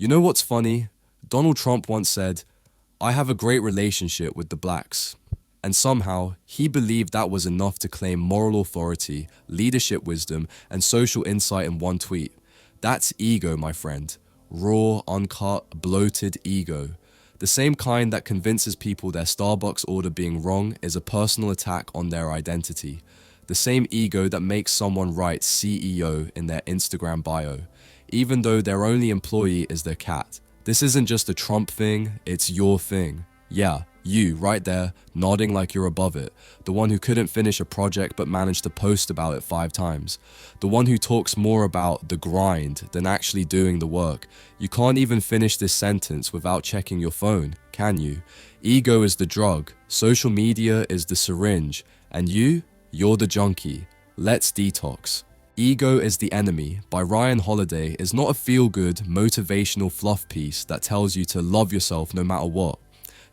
You know what's funny? Donald Trump once said, "I have a great relationship with the blacks." And somehow, he believed that was enough to claim moral authority, leadership wisdom, and social insight in one tweet. That's ego, my friend. Raw, uncut, bloated ego. The same kind that convinces people their Starbucks order being wrong is a personal attack on their identity. The same ego that makes someone write CEO in their Instagram bio, even though their only employee is their cat. This isn't just a Trump thing, it's your thing. Yeah, you, right there, nodding like you're above it. The one who couldn't finish a project but managed to post about it 5 times. The one who talks more about the grind than actually doing the work. You can't even finish this sentence without checking your phone, can you? Ego is the drug, social media is the syringe, and you're the junkie. Let's detox. Ego is the Enemy by Ryan Holiday is not a feel-good, motivational fluff piece that tells you to love yourself no matter what.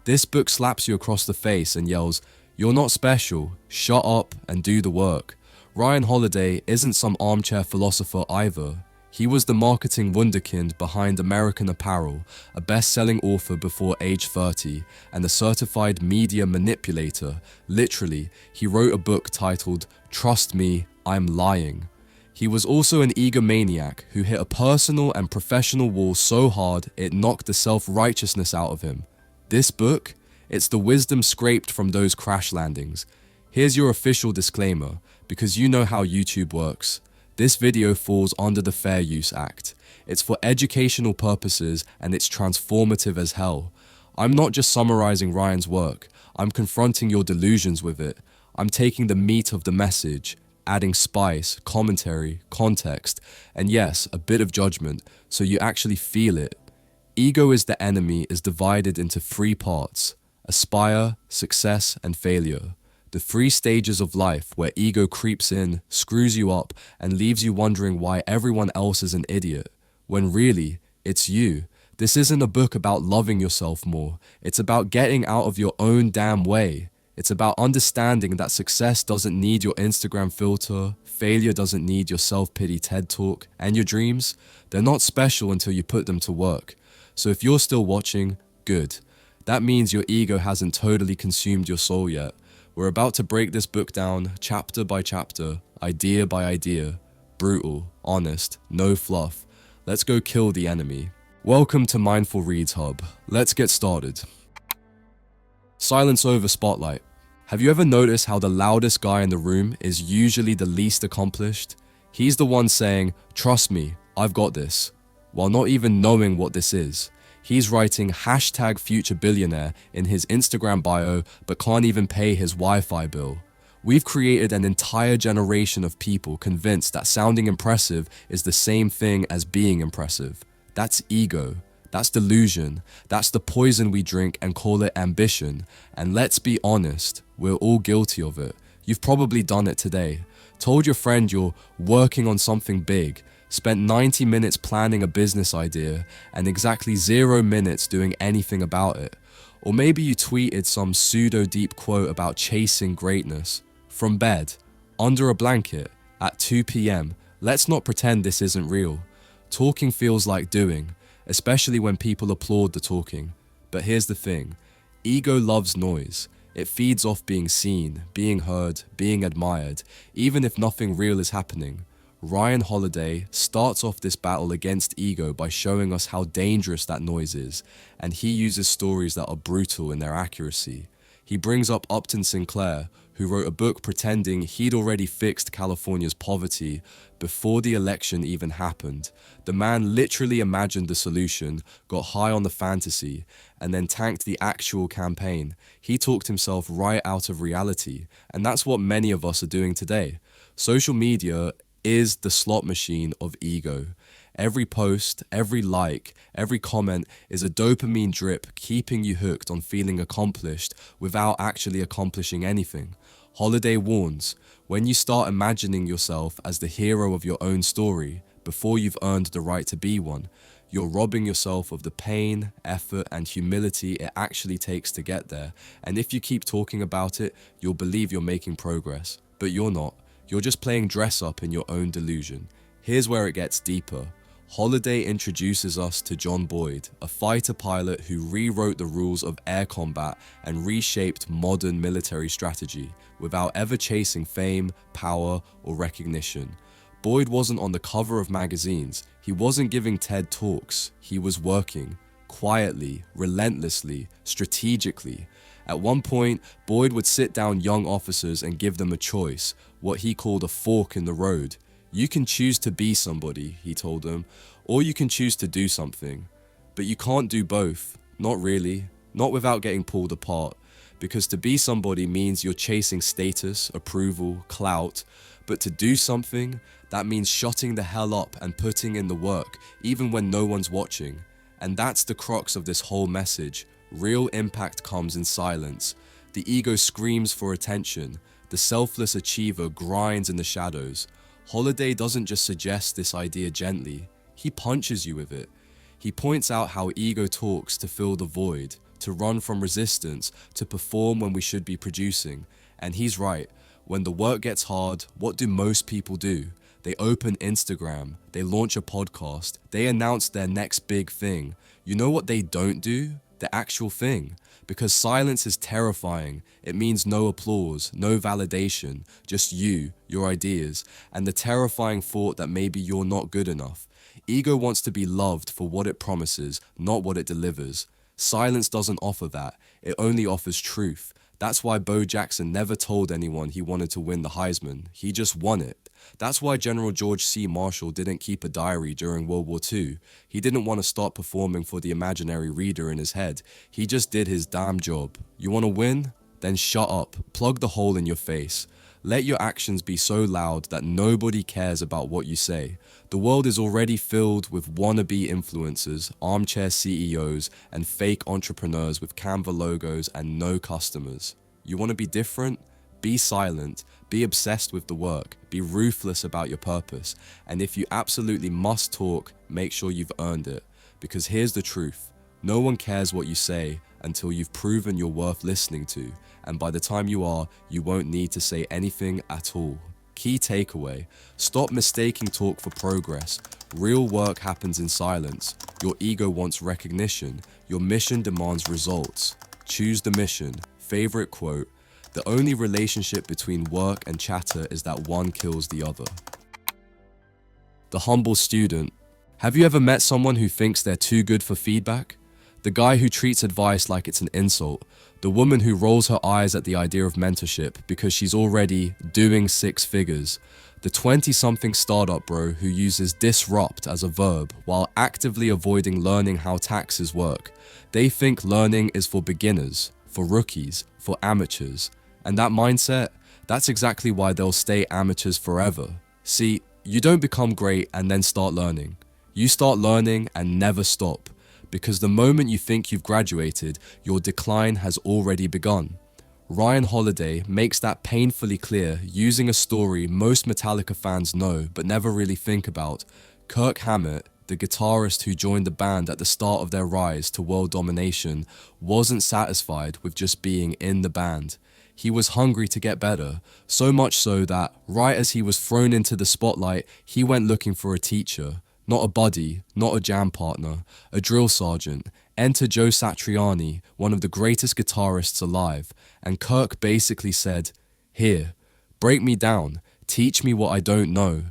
This book slaps you across the face and yells, "You're not special, shut up and do the work." Ryan Holiday isn't some armchair philosopher either. He was the marketing wunderkind behind American Apparel, a best-selling author before age 30, and a certified media manipulator. Literally, he wrote a book titled, "Trust Me, I'm Lying." He was also an egomaniac who hit a personal and professional wall so hard it knocked the self-righteousness out of him. This book, it's the wisdom scraped from those crash landings. Here's your official disclaimer, because you know how YouTube works. This video falls under the Fair Use Act. It's for educational purposes and it's transformative as hell. I'm not just summarizing Ryan's work, I'm confronting your delusions with it. I'm taking the meat of the message, adding spice, commentary, context, and yes, a bit of judgment, so you actually feel it. Ego is the Enemy is divided into 3 parts: aspire, success, and failure. The 3 stages of life where ego creeps in, screws you up, and leaves you wondering why everyone else is an idiot, when really, it's you. This isn't a book about loving yourself more, it's about getting out of your own damn way. It's about understanding that success doesn't need your Instagram filter, failure doesn't need your self-pity TED talk, and your dreams, they're not special until you put them to work. So if you're still watching, good. That means your ego hasn't totally consumed your soul yet. We're about to break this book down chapter by chapter, idea by idea. Brutal, honest, no fluff. Let's go kill the enemy. Welcome to Mindful Reads Hub. Let's get started. Silence over spotlight. Have you ever noticed how the loudest guy in the room is usually the least accomplished? He's the one saying, "Trust me, I've got this," while not even knowing what this is. He's writing #futurebillionaire in his Instagram bio but can't even pay his Wi-Fi bill. We've created an entire generation of people convinced that sounding impressive is the same thing as being impressive. That's ego. That's delusion. That's the poison we drink and call it ambition. And let's be honest, we're all guilty of it. You've probably done it today. Told your friend you're working on something big, spent 90 minutes planning a business idea, and exactly 0 minutes doing anything about it. Or maybe you tweeted some pseudo-deep quote about chasing greatness. From bed, under a blanket, at 2 p.m. Let's not pretend this isn't real. Talking feels like doing, especially when people applaud the talking. But here's the thing, ego loves noise. It feeds off being seen, being heard, being admired, even if nothing real is happening. Ryan Holiday starts off this battle against ego by showing us how dangerous that noise is, and he uses stories that are brutal in their accuracy. He brings up Upton Sinclair, who wrote a book pretending he'd already fixed California's poverty before the election even happened. The man literally imagined the solution, got high on the fantasy, and then tanked the actual campaign. He talked himself right out of reality, and that's what many of us are doing today. Social media is the slot machine of ego. Every post, every like, every comment is a dopamine drip keeping you hooked on feeling accomplished without actually accomplishing anything. Holiday warns, when you start imagining yourself as the hero of your own story before you've earned the right to be one, you're robbing yourself of the pain, effort, and humility it actually takes to get there. And if you keep talking about it, you'll believe you're making progress. But you're not. You're just playing dress up in your own delusion. Here's where it gets deeper. Holiday introduces us to John Boyd, a fighter pilot who rewrote the rules of air combat and reshaped modern military strategy without ever chasing fame, power, or recognition. Boyd wasn't on the cover of magazines, he wasn't giving TED Talks, he was working, quietly, relentlessly, strategically. At one point, Boyd would sit down young officers and give them a choice, what he called a fork in the road. You can choose to be somebody, he told them, or you can choose to do something. But you can't do both, not really, not without getting pulled apart, because to be somebody means you're chasing status, approval, clout, but to do something, that means shutting the hell up and putting in the work, even when no one's watching. And that's the crux of this whole message. Real impact comes in silence. The ego screams for attention. The selfless achiever grinds in the shadows. Holiday doesn't just suggest this idea gently. He punches you with it. He points out how ego talks to fill the void, to run from resistance, to perform when we should be producing. And he's right. When the work gets hard, what do most people do? They open Instagram, they launch a podcast, they announce their next big thing. You know what they don't do? The actual thing. Because silence is terrifying. It means no applause, no validation, just you, your ideas, and the terrifying thought that maybe you're not good enough. Ego wants to be loved for what it promises, not what it delivers. Silence doesn't offer that. It only offers truth. That's why Bo Jackson never told anyone he wanted to win the Heisman. He just won it. That's why General George C. Marshall didn't keep a diary during World War II. He didn't want to start performing for the imaginary reader in his head. He just did his damn job. You want to win? Then shut up. Plug the hole in your face. Let your actions be so loud that nobody cares about what you say. The world is already filled with wannabe influencers, armchair CEOs, and fake entrepreneurs with Canva logos and no customers. You want to be different? Be silent. Be obsessed with the work. Be ruthless about your purpose. And if you absolutely must talk, make sure you've earned it. Because here's the truth. No one cares what you say until you've proven you're worth listening to. And by the time you are, you won't need to say anything at all. Key takeaway: stop mistaking talk for progress. Real work happens in silence. Your ego wants recognition. Your mission demands results. Choose the mission. Favorite quote: the only relationship between work and chatter is that one kills the other. The humble student. Have you ever met someone who thinks they're too good for feedback? The guy who treats advice like it's an insult. The woman who rolls her eyes at the idea of mentorship because she's already doing 6 figures. The 20-something startup bro who uses disrupt as a verb while actively avoiding learning how taxes work. They think learning is for beginners, for rookies, for amateurs. And that mindset, that's exactly why they'll stay amateurs forever. See, you don't become great and then start learning. You start learning and never stop. Because the moment you think you've graduated, your decline has already begun. Ryan Holiday makes that painfully clear using a story most Metallica fans know but never really think about. Kirk Hammett, the guitarist who joined the band at the start of their rise to world domination, wasn't satisfied with just being in the band. He was hungry to get better, so much so that, right as he was thrown into the spotlight, he went looking for a teacher. Not a buddy, not a jam partner, a drill sergeant. Enter Joe Satriani, one of the greatest guitarists alive, and Kirk basically said, "Here, break me down, teach me what I don't know."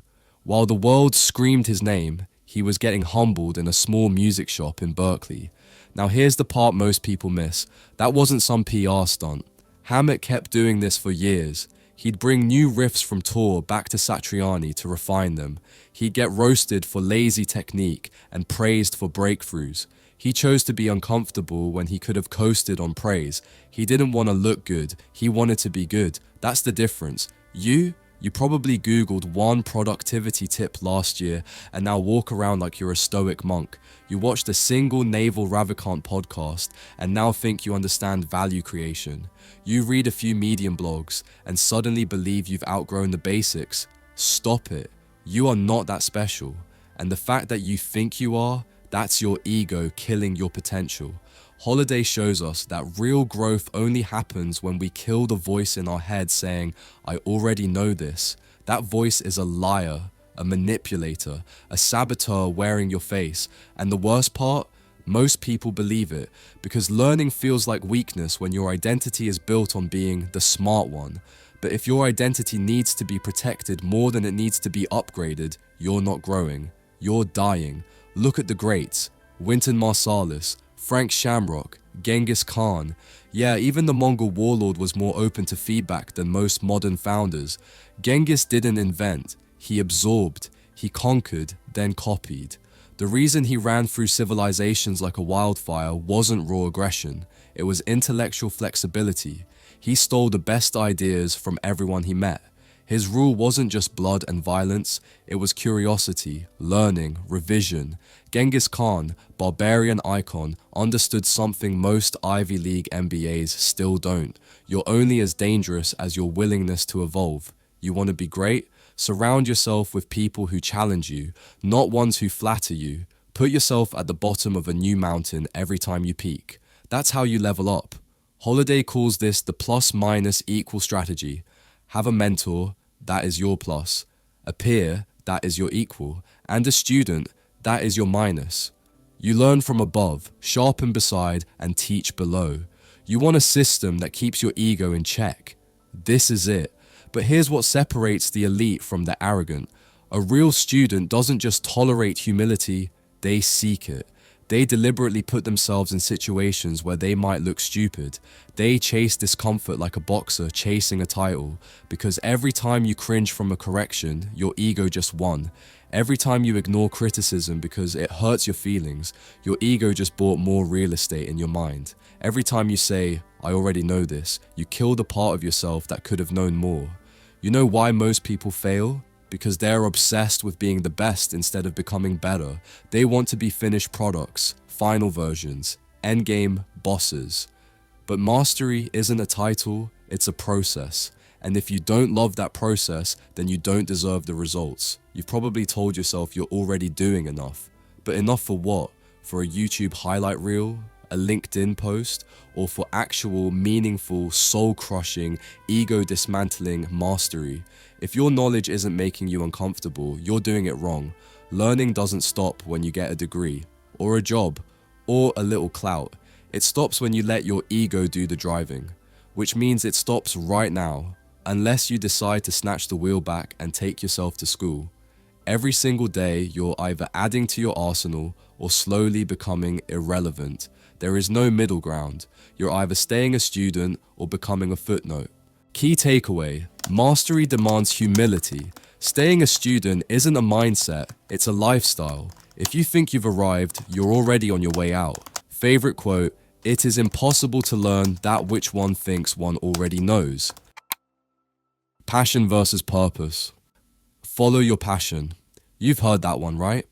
While the world screamed his name, he was getting humbled in a small music shop in Berkeley. Now here's the part most people miss. That wasn't some PR stunt. Hammett kept doing this for years. He'd bring new riffs from tour back to Satriani to refine them. He'd get roasted for lazy technique and praised for breakthroughs. He chose to be uncomfortable when he could have coasted on praise. He didn't want to look good, he wanted to be good. That's the difference. You probably Googled one productivity tip last year and now walk around like you're a stoic monk. You watched a single Naval Ravikant podcast and now think you understand value creation. You read a few Medium blogs and suddenly believe you've outgrown the basics. Stop it. You are not that special. And the fact that you think you are, that's your ego killing your potential. Holiday shows us that real growth only happens when we kill the voice in our head saying, "I already know this." That voice is a liar. a manipulator, a saboteur wearing your face. And the worst part? Most people believe it, because learning feels like weakness when your identity is built on being the smart one. But if your identity needs to be protected more than it needs to be upgraded, you're not growing. You're dying. Look at the greats. Wynton Marsalis, Frank Shamrock, Genghis Khan. Yeah, even the Mongol warlord was more open to feedback than most modern founders. Genghis didn't invent, he absorbed, he conquered, then copied. The reason he ran through civilizations like a wildfire wasn't raw aggression, it was intellectual flexibility. He stole the best ideas from everyone he met. His rule wasn't just blood and violence, it was curiosity, learning, revision. Genghis Khan, barbarian icon, understood something most Ivy League MBAs still don't. You're only as dangerous as your willingness to evolve. You want to be great? Surround yourself with people who challenge you, not ones who flatter you. Put yourself at the bottom of a new mountain every time you peak. That's how you level up. Holiday calls this the plus-minus-equal strategy. Have a mentor, that is your plus. A peer, that is your equal. And a student, that is your minus. You learn from above, sharpen beside, and teach below. You want a system that keeps your ego in check. This is it. But here's what separates the elite from the arrogant. A real student doesn't just tolerate humility, they seek it. They deliberately put themselves in situations where they might look stupid. They chase discomfort like a boxer chasing a title, because every time you cringe from a correction, your ego just won. Every time you ignore criticism because it hurts your feelings, your ego just bought more real estate in your mind. Every time you say, "I already know this," you kill the part of yourself that could have known more. You know why most people fail? Because they're obsessed with being the best instead of becoming better. They want to be finished products, final versions, endgame bosses. But mastery isn't a title, it's a process. And if you don't love that process, then you don't deserve the results. You've probably told yourself you're already doing enough. But enough for what? For a YouTube highlight reel? A LinkedIn post? Or for actual, meaningful, soul-crushing, ego-dismantling mastery? If your knowledge isn't making you uncomfortable, you're doing it wrong. Learning doesn't stop when you get a degree, or a job, or a little clout. It stops when you let your ego do the driving, which means it stops right now, unless you decide to snatch the wheel back and take yourself to school. Every single day, you're either adding to your arsenal or slowly becoming irrelevant. There is no middle ground. You're either staying a student or becoming a footnote. Key takeaway: mastery demands humility. Staying a student isn't a mindset, it's a lifestyle. If you think you've arrived, you're already on your way out. Favorite quote: "It is impossible to learn that which one thinks one already knows." Passion versus purpose. Follow your passion. You've heard that one, right?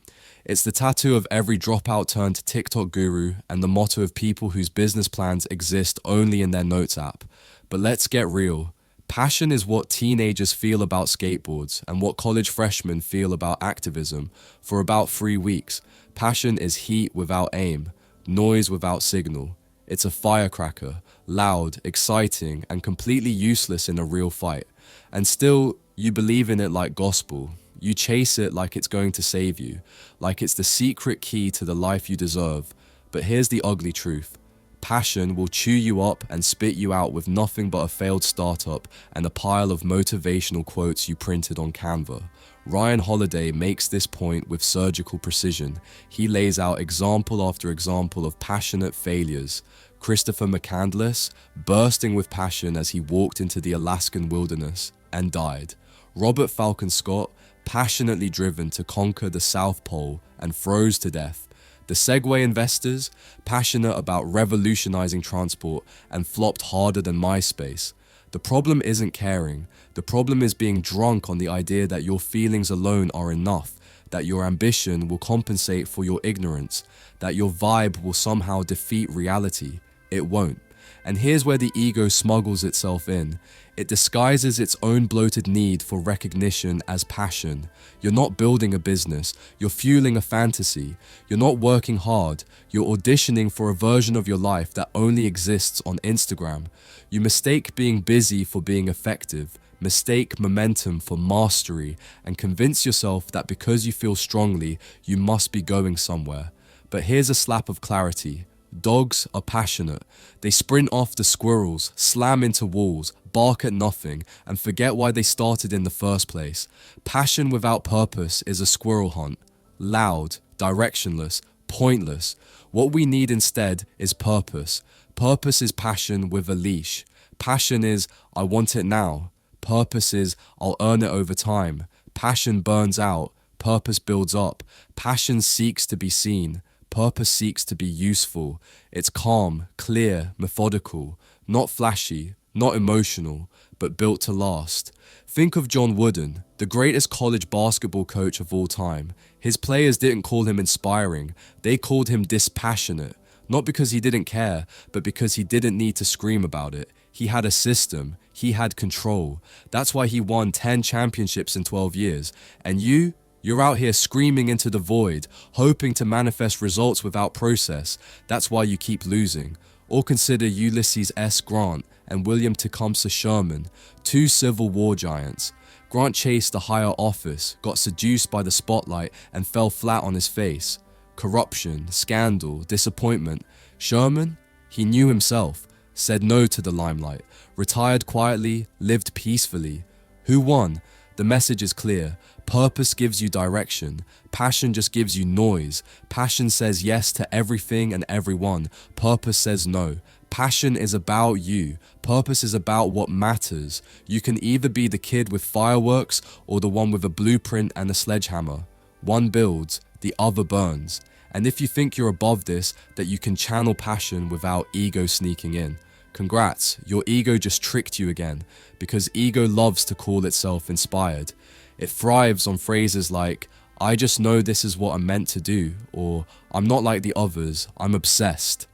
It's the tattoo of every dropout turned TikTok guru and the motto of people whose business plans exist only in their notes app. But let's get real. Passion is what teenagers feel about skateboards and what college freshmen feel about activism. For about 3 weeks, passion is heat without aim, noise without signal. It's a firecracker, loud, exciting, and completely useless in a real fight. And still, you believe in it like gospel. You chase it like it's going to save you, like it's the secret key to the life you deserve. But here's the ugly truth. Passion will chew you up and spit you out with nothing but a failed startup and a pile of motivational quotes you printed on Canva. Ryan Holiday makes this point with surgical precision. He lays out example after example of passionate failures. Christopher McCandless, bursting with passion as he walked into the Alaskan wilderness and died. Robert Falcon Scott, passionately driven to conquer the South Pole and froze to death. The Segway investors, passionate about revolutionizing transport and flopped harder than MySpace. The problem isn't caring. The problem is being drunk on the idea that your feelings alone are enough, that your ambition will compensate for your ignorance, that your vibe will somehow defeat reality. It won't. And here's where the ego smuggles itself in. It disguises its own bloated need for recognition as passion. You're not building a business, you're fueling a fantasy. You're not working hard, you're auditioning for a version of your life that only exists on Instagram. You mistake being busy for being effective, mistake momentum for mastery, and convince yourself that because you feel strongly, you must be going somewhere. But here's a slap of clarity. Dogs are passionate. They sprint after squirrels, slam into walls, bark at nothing, and forget why they started in the first place. Passion without purpose is a squirrel hunt. Loud, directionless, pointless. What we need instead is purpose. Purpose is passion with a leash. Passion is, I want it now. Purpose is, I'll earn it over time. Passion burns out. Purpose builds up. Passion seeks to be seen. Purpose seeks to be useful. It's calm, clear, methodical, not flashy, not emotional, but built to last. Think of John Wooden, the greatest college basketball coach of all time. His players didn't call him inspiring, they called him dispassionate. Not because he didn't care, but because he didn't need to scream about it. He had a system, he had control. That's why he won 10 championships in 12 years. And you're out here screaming into the void, hoping to manifest results without process. That's why you keep losing. Or consider Ulysses S. Grant and William Tecumseh Sherman, two Civil War giants. Grant chased a higher office, got seduced by the spotlight, and fell flat on his face. Corruption, scandal, disappointment. Sherman, he knew himself, said no to the limelight, retired quietly, lived peacefully. Who won? The message is clear. Purpose gives you direction. Passion just gives you noise. Passion says yes to everything and everyone. Purpose says no. Passion is about you. Purpose is about what matters. You can either be the kid with fireworks or the one with a blueprint and a sledgehammer. One builds, the other burns. And if you think you're above this, that you can channel passion without ego sneaking in, congrats, your ego just tricked you again, because ego loves to call itself inspired. It thrives on phrases like, I just know this is what I'm meant to do, or I'm not like the others, I'm obsessed.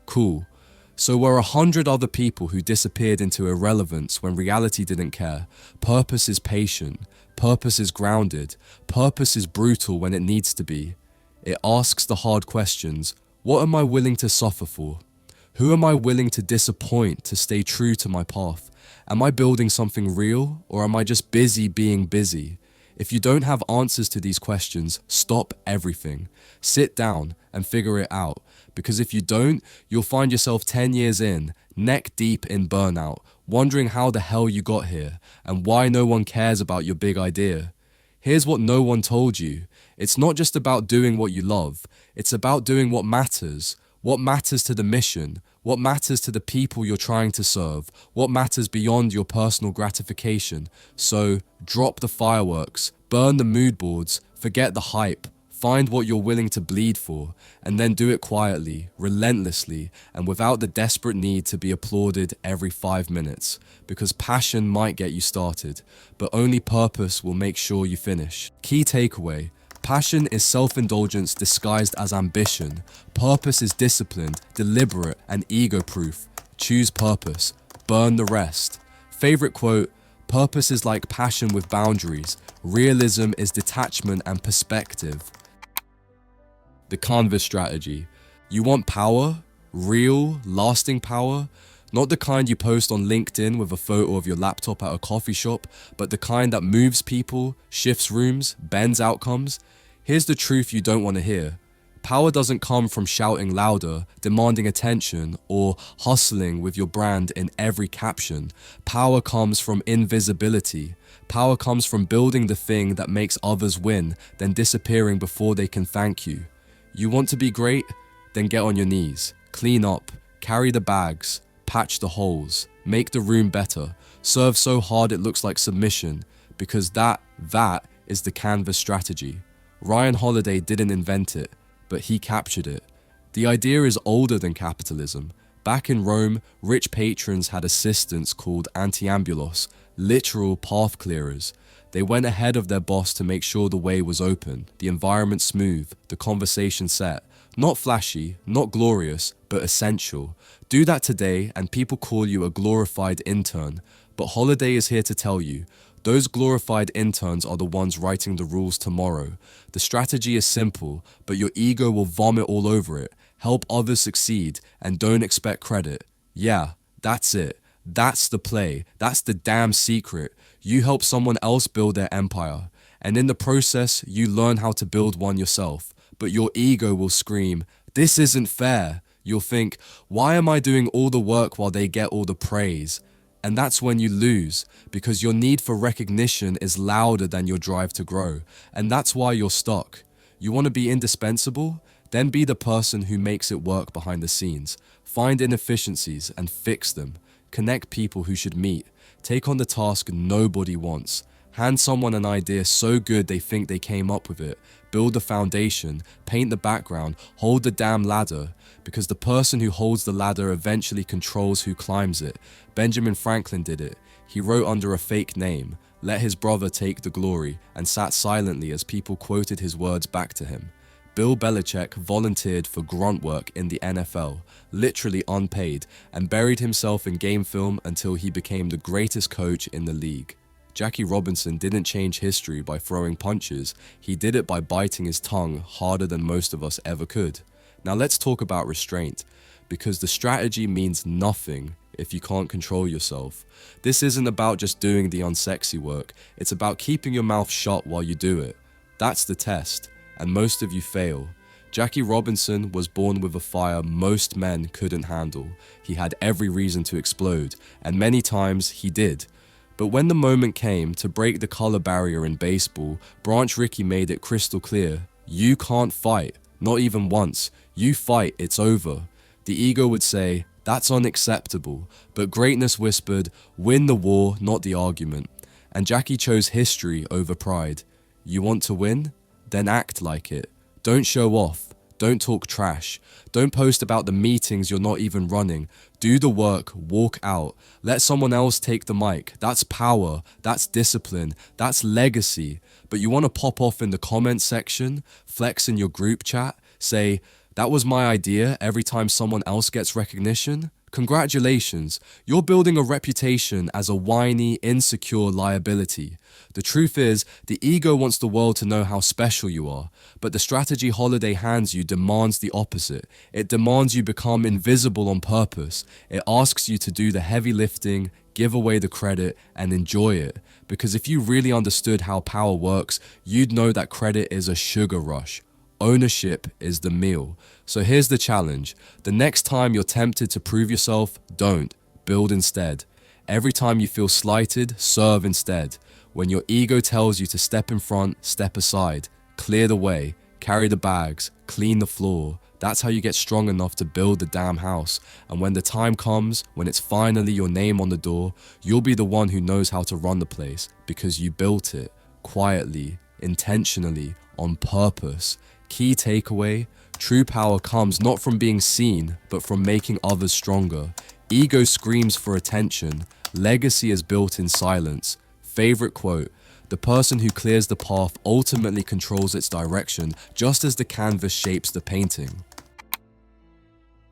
Cool. So were 100 other people who disappeared into irrelevance when reality didn't care. Purpose is patient. Purpose is grounded. Purpose is brutal when it needs to be. It asks the hard questions. What am I willing to suffer for? Who am I willing to disappoint to stay true to my path? Am I building something real, or am I just busy being busy? If you don't have answers to these questions, stop everything. Sit down and figure it out. Because if you don't, you'll find yourself 10 years in, neck deep in burnout, wondering how the hell you got here, and why no one cares about your big idea. Here's what no one told you. It's not just about doing what you love. It's about doing what matters. What matters to the mission? What matters to the people you're trying to serve? What matters beyond your personal gratification? So, drop the fireworks, burn the mood boards, forget the hype, find what you're willing to bleed for, and then do it quietly, relentlessly, and without the desperate need to be applauded every 5 minutes. Because passion might get you started, but only purpose will make sure you finish. Key takeaway. Passion is self-indulgence disguised as ambition. Purpose is disciplined, deliberate, and ego-proof. Choose purpose. Burn the rest. Favorite quote, purpose is like passion with boundaries. Realism is detachment and perspective. The canvas strategy. You want power? Real, lasting power? Not the kind you post on LinkedIn with a photo of your laptop at a coffee shop, but the kind that moves people, shifts rooms, bends outcomes. Here's the truth you don't want to hear. Power doesn't come from shouting louder, demanding attention, or hustling with your brand in every caption. Power comes from invisibility. Power comes from building the thing that makes others win, then disappearing before they can thank you. You want to be great? Then get on your knees. Clean up. Carry the bags. Patch the holes. Make the room better. Serve so hard it looks like submission. Because that is the canvas strategy. Ryan Holiday didn't invent it, but he captured it. The idea is older than capitalism. Back in Rome, rich patrons had assistants called antiambulos, literal path clearers. They went ahead of their boss to make sure the way was open, the environment smooth, the conversation set. Not flashy, not glorious, but essential. Do that today and people call you a glorified intern. But Holiday is here to tell you, those glorified interns are the ones writing the rules tomorrow. The strategy is simple, but your ego will vomit all over it. Help others succeed and don't expect credit. Yeah, that's it. That's the play. That's the damn secret. You help someone else build their empire. And in the process, you learn how to build one yourself. But your ego will scream, "This isn't fair." You'll think, "Why am I doing all the work while they get all the praise?" And that's when you lose, because your need for recognition is louder than your drive to grow. And that's why you're stuck. You want to be indispensable? Then be the person who makes it work behind the scenes. Find inefficiencies and fix them. Connect people who should meet. Take on the task nobody wants. Hand someone an idea so good they think they came up with it. Build the foundation, paint the background, hold the damn ladder, because the person who holds the ladder eventually controls who climbs it. Benjamin Franklin did it. He wrote under a fake name, let his brother take the glory, and sat silently as people quoted his words back to him. Bill Belichick volunteered for grunt work in the NFL, literally unpaid, and buried himself in game film until he became the greatest coach in the league. Jackie Robinson didn't change history by throwing punches, he did it by biting his tongue harder than most of us ever could. Now let's talk about restraint, because the strategy means nothing if you can't control yourself. This isn't about just doing the unsexy work, it's about keeping your mouth shut while you do it. That's the test, and most of you fail. Jackie Robinson was born with a fire most men couldn't handle. He had every reason to explode, and many times he did. But when the moment came to break the color barrier in baseball, Branch Rickey made it crystal clear. You can't fight, not even once. You fight, it's over. The ego would say, that's unacceptable. But greatness whispered, win the war, not the argument. And Jackie chose history over pride. You want to win? Then act like it. Don't show off. Don't talk trash. Don't post about the meetings you're not even running. Do the work, walk out. Let someone else take the mic. That's power. That's discipline. That's legacy. But you want to pop off in the comment section, flex in your group chat, say, that was my idea every time someone else gets recognition? Congratulations, you're building a reputation as a whiny, insecure liability. The truth is, the ego wants the world to know how special you are, but the strategy Holiday hands you demands the opposite. It demands you become invisible on purpose. It asks you to do the heavy lifting, give away the credit, and enjoy it. Because if you really understood how power works, you'd know that credit is a sugar rush. Ownership is the meal. So here's the challenge. The next time you're tempted to prove yourself, don't. Build instead. Every time you feel slighted, serve instead. When your ego tells you to step in front, step aside. Clear the way, carry the bags, clean the floor. That's how you get strong enough to build the damn house. And when the time comes, when it's finally your name on the door, you'll be the one who knows how to run the place because you built it quietly, intentionally, on purpose. Key takeaway, true power comes not from being seen, but from making others stronger. Ego screams for attention. Legacy is built in silence. Favorite quote, the person who clears the path ultimately controls its direction, just as the canvas shapes the painting.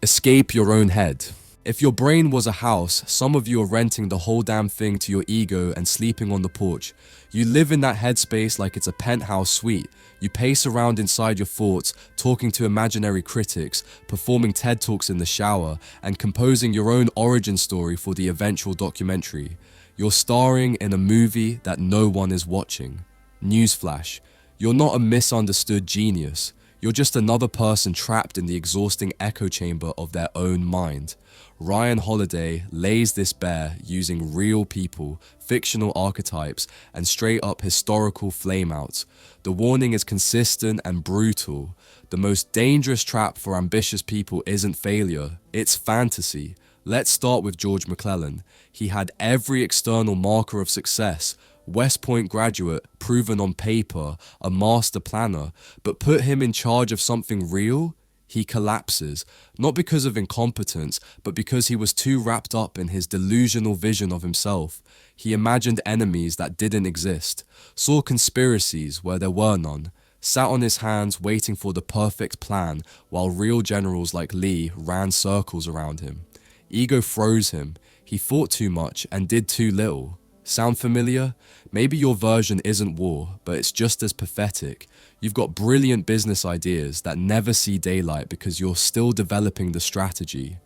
Escape your own head. If your brain was a house, some of you are renting the whole damn thing to your ego and sleeping on the porch. You live in that headspace like it's a penthouse suite. You pace around inside your thoughts, talking to imaginary critics, performing TED Talks in the shower, and composing your own origin story for the eventual documentary. You're starring in a movie that no one is watching. Newsflash, you're not a misunderstood genius. You're just another person trapped in the exhausting echo chamber of their own mind. Ryan Holiday lays this bare using real people, fictional archetypes, and straight up historical flameouts. The warning is consistent and brutal. The most dangerous trap for ambitious people isn't failure, it's fantasy. Let's start with George McClellan. He had every external marker of success. West Point graduate, proven on paper, a master planner, but put him in charge of something real, he collapses, not because of incompetence, but because he was too wrapped up in his delusional vision of himself. He imagined enemies that didn't exist, saw conspiracies where there were none, sat on his hands waiting for the perfect plan, while real generals like Lee ran circles around him. Ego froze him. He thought too much and did too little. Sound familiar? Maybe your version isn't war, but it's just as pathetic. You've got brilliant business ideas that never see daylight because you're still developing the strategy.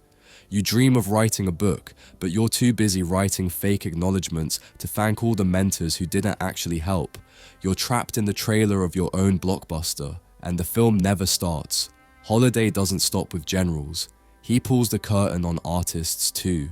You dream of writing a book, but you're too busy writing fake acknowledgements to thank all the mentors who didn't actually help. You're trapped in the trailer of your own blockbuster, and the film never starts. Holiday doesn't stop with generals. He pulls the curtain on artists too.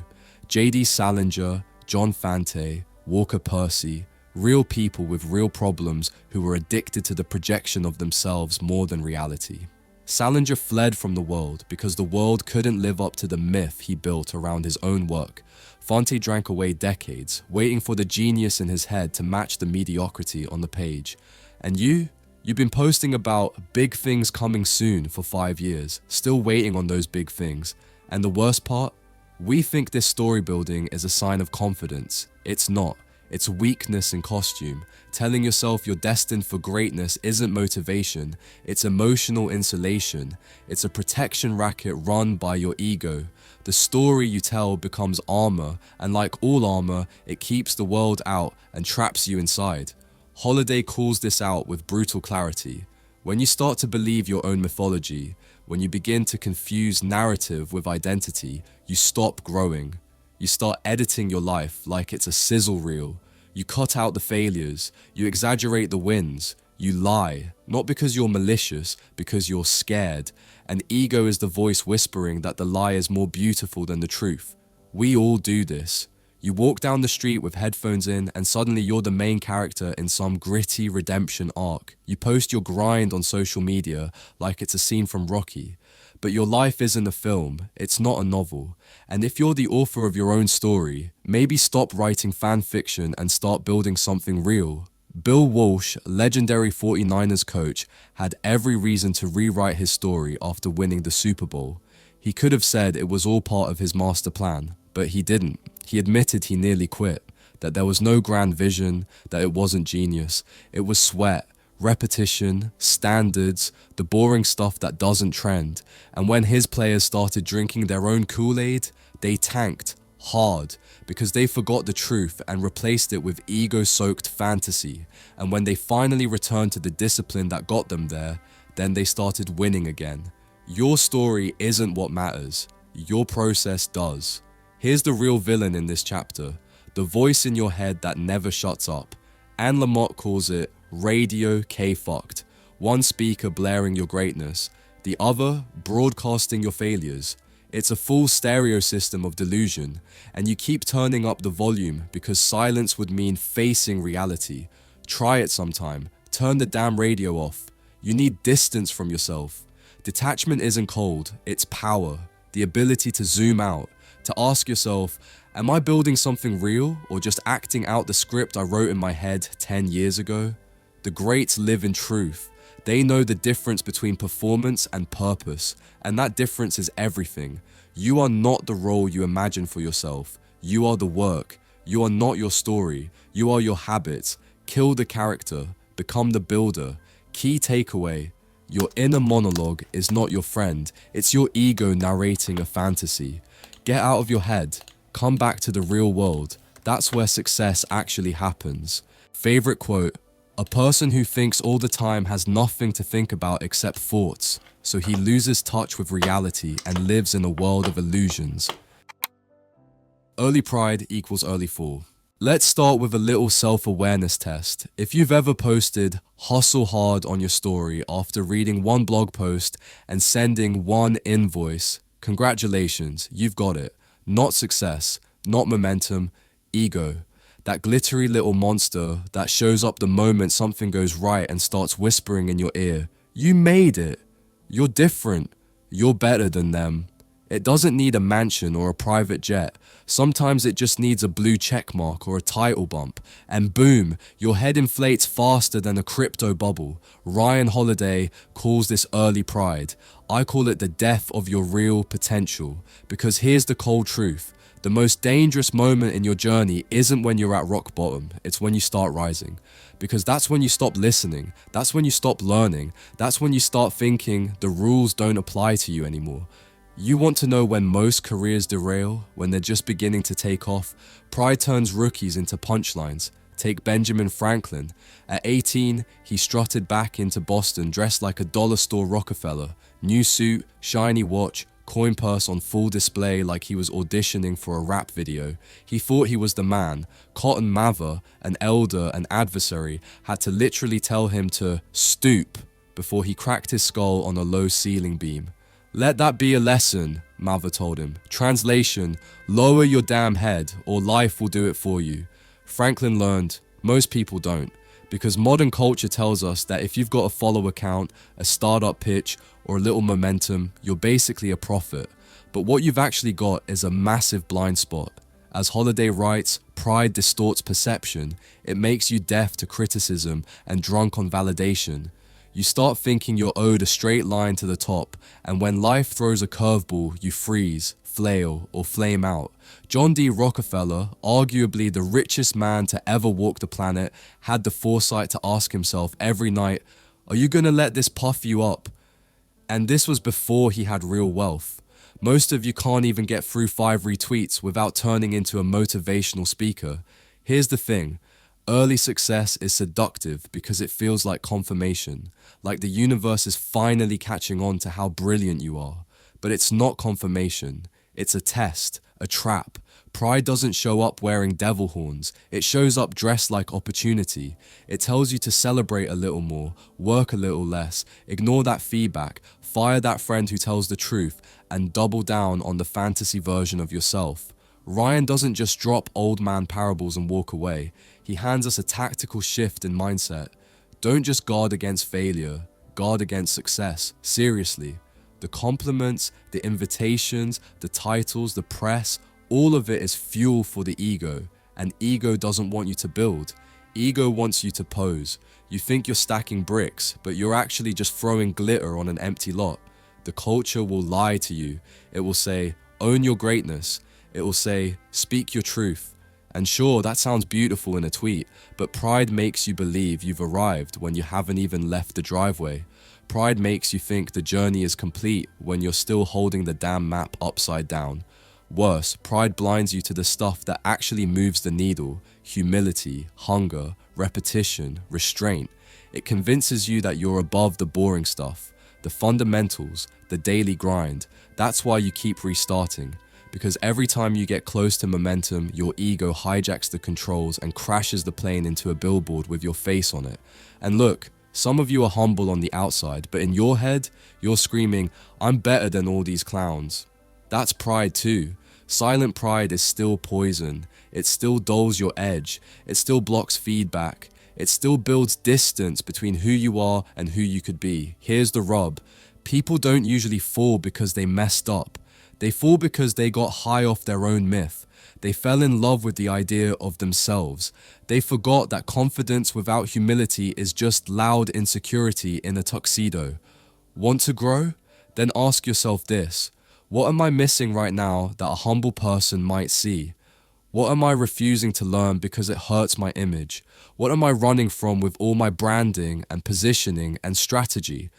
J.D. Salinger, John Fante, Walker Percy, real people with real problems who were addicted to the projection of themselves more than reality. Salinger fled from the world because the world couldn't live up to the myth he built around his own work. Fante drank away decades, waiting for the genius in his head to match the mediocrity on the page. And you've been posting about big things coming soon for 5 years, still waiting on those big things. And the worst part? We think this story building is a sign of confidence. It's not. It's weakness in costume. Telling yourself you're destined for greatness isn't motivation, it's emotional insulation. It's a protection racket run by your ego. The story you tell becomes armor, and like all armor, it keeps the world out and traps you inside. Holiday calls this out with brutal clarity. When you start to believe your own mythology, when you begin to confuse narrative with identity, you stop growing. You start editing your life like it's a sizzle reel. You cut out the failures, you exaggerate the wins, you lie, not because you're malicious, because you're scared. And ego is the voice whispering that the lie is more beautiful than the truth. We all do this. You walk down the street with headphones in and suddenly you're the main character in some gritty redemption arc. You post your grind on social media like it's a scene from Rocky. But your life isn't a film, it's not a novel. And if you're the author of your own story, maybe stop writing fan fiction and start building something real. Bill Walsh, legendary 49ers coach, had every reason to rewrite his story after winning the Super Bowl. He could have said it was all part of his master plan, but he didn't. He admitted he nearly quit, that there was no grand vision, that it wasn't genius. It was sweat, repetition, standards, the boring stuff that doesn't trend. And when his players started drinking their own Kool-Aid, they tanked hard because they forgot the truth and replaced it with ego-soaked fantasy. And when they finally returned to the discipline that got them there, then they started winning again. Your story isn't what matters. Your process does. Here's the real villain in this chapter, the voice in your head that never shuts up. Anne Lamott calls it Radio K-fucked. One speaker blaring your greatness, the other broadcasting your failures. It's a full stereo system of delusion, and you keep turning up the volume because silence would mean facing reality. Try it sometime. Turn the damn radio off. You need distance from yourself. Detachment isn't cold, it's power. The ability to zoom out, to ask yourself, am I building something real or just acting out the script I wrote in my head 10 years ago? The greats live in truth. They know the difference between performance and purpose, and that difference is everything. You are not the role you imagine for yourself. You are the work. You are not your story. You are your habits. Kill the character. Become the builder. Key takeaway: your inner monologue is not your friend. It's your ego narrating a fantasy. Get out of your head. Come back to the real world. That's where success actually happens. Favorite quote: a person who thinks all the time has nothing to think about except thoughts, so he loses touch with reality and lives in a world of illusions. Early pride equals early fall. Let's start with a little self-awareness test. If you've ever posted "hustle hard" on your story after reading one blog post and sending one invoice, congratulations, you've got it. Not success, not momentum, ego. That glittery little monster that shows up the moment something goes right and starts whispering in your ear. You made it. You're different. You're better than them. It doesn't need a mansion or a private jet. Sometimes it just needs a blue check mark or a title bump. And boom, your head inflates faster than a crypto bubble. Ryan Holiday calls this early pride. I call it the death of your real potential. Because here's the cold truth. The most dangerous moment in your journey isn't when you're at rock bottom, it's when you start rising. Because that's when you stop listening, that's when you stop learning, that's when you start thinking the rules don't apply to you anymore. You want to know when most careers derail, when they're just beginning to take off? Pride turns rookies into punchlines. Take Benjamin Franklin. At 18, he strutted back into Boston dressed like a dollar store Rockefeller. New suit, shiny watch, coin purse on full display like he was auditioning for a rap video. He thought he was the man. Cotton Mather, an elder and adversary, had to literally tell him to stoop before he cracked his skull on a low ceiling beam. Let that be a lesson, Mather told him. Translation, lower your damn head or life will do it for you. Franklin learned, most people don't, because modern culture tells us that if you've got a follower count, a startup pitch, or a little momentum, you're basically a prophet. But what you've actually got is a massive blind spot. As Holiday writes, pride distorts perception. It makes you deaf to criticism and drunk on validation. You start thinking you're owed a straight line to the top, and when life throws a curveball, you freeze, flail, or flame out. John D. Rockefeller, arguably the richest man to ever walk the planet, had the foresight to ask himself every night, are you gonna let this puff you up? And this was before he had real wealth. Most of you can't even get through 5 retweets without turning into a motivational speaker. Here's the thing. Early success is seductive because it feels like confirmation, like the universe is finally catching on to how brilliant you are. But it's not confirmation, it's a test, a trap. Pride doesn't show up wearing devil horns, it shows up dressed like opportunity. It tells you to celebrate a little more, work a little less, ignore that feedback, fire that friend who tells the truth, and double down on the fantasy version of yourself. Ryan doesn't just drop old man parables and walk away. He hands us a tactical shift in mindset. Don't just guard against failure, guard against success. Seriously. The compliments, the invitations, the titles, the press, all of it is fuel for the ego. And ego doesn't want you to build. Ego wants you to pose. You think you're stacking bricks, but you're actually just throwing glitter on an empty lot. The culture will lie to you. It will say, own your greatness. It will say, speak your truth. And sure, that sounds beautiful in a tweet, but pride makes you believe you've arrived when you haven't even left the driveway. Pride makes you think the journey is complete when you're still holding the damn map upside down. Worse, pride blinds you to the stuff that actually moves the needle: humility, hunger, repetition, restraint. It convinces you that you're above the boring stuff, the fundamentals, the daily grind. That's why you keep restarting. Because every time you get close to momentum, your ego hijacks the controls and crashes the plane into a billboard with your face on it. And look, some of you are humble on the outside, but in your head, you're screaming, I'm better than all these clowns. That's pride too. Silent pride is still poison. It still dulls your edge. It still blocks feedback. It still builds distance between who you are and who you could be. Here's the rub. People don't usually fall because they messed up. They fall because they got high off their own myth. They fell in love with the idea of themselves. They forgot that confidence without humility is just loud insecurity in a tuxedo. Want to grow? Then ask yourself this. What am I missing right now that a humble person might see? What am I refusing to learn because it hurts my image? What am I running from with all my branding and positioning and strategy?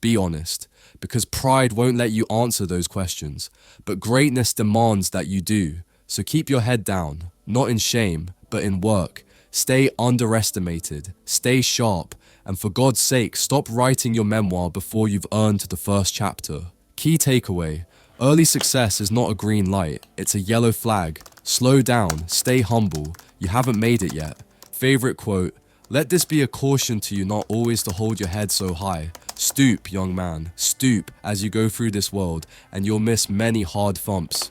Be honest, because pride won't let you answer those questions, but greatness demands that you do. So keep your head down, not in shame, but in work. Stay underestimated, stay sharp, and for God's sake, stop writing your memoir before you've earned the first chapter. Key takeaway, early success is not a green light, it's a yellow flag. Slow down, stay humble, you haven't made it yet. Favorite quote, let this be a caution to you not always to hold your head so high. Stoop, young man, stoop as you go through this world, and you'll miss many hard thumps.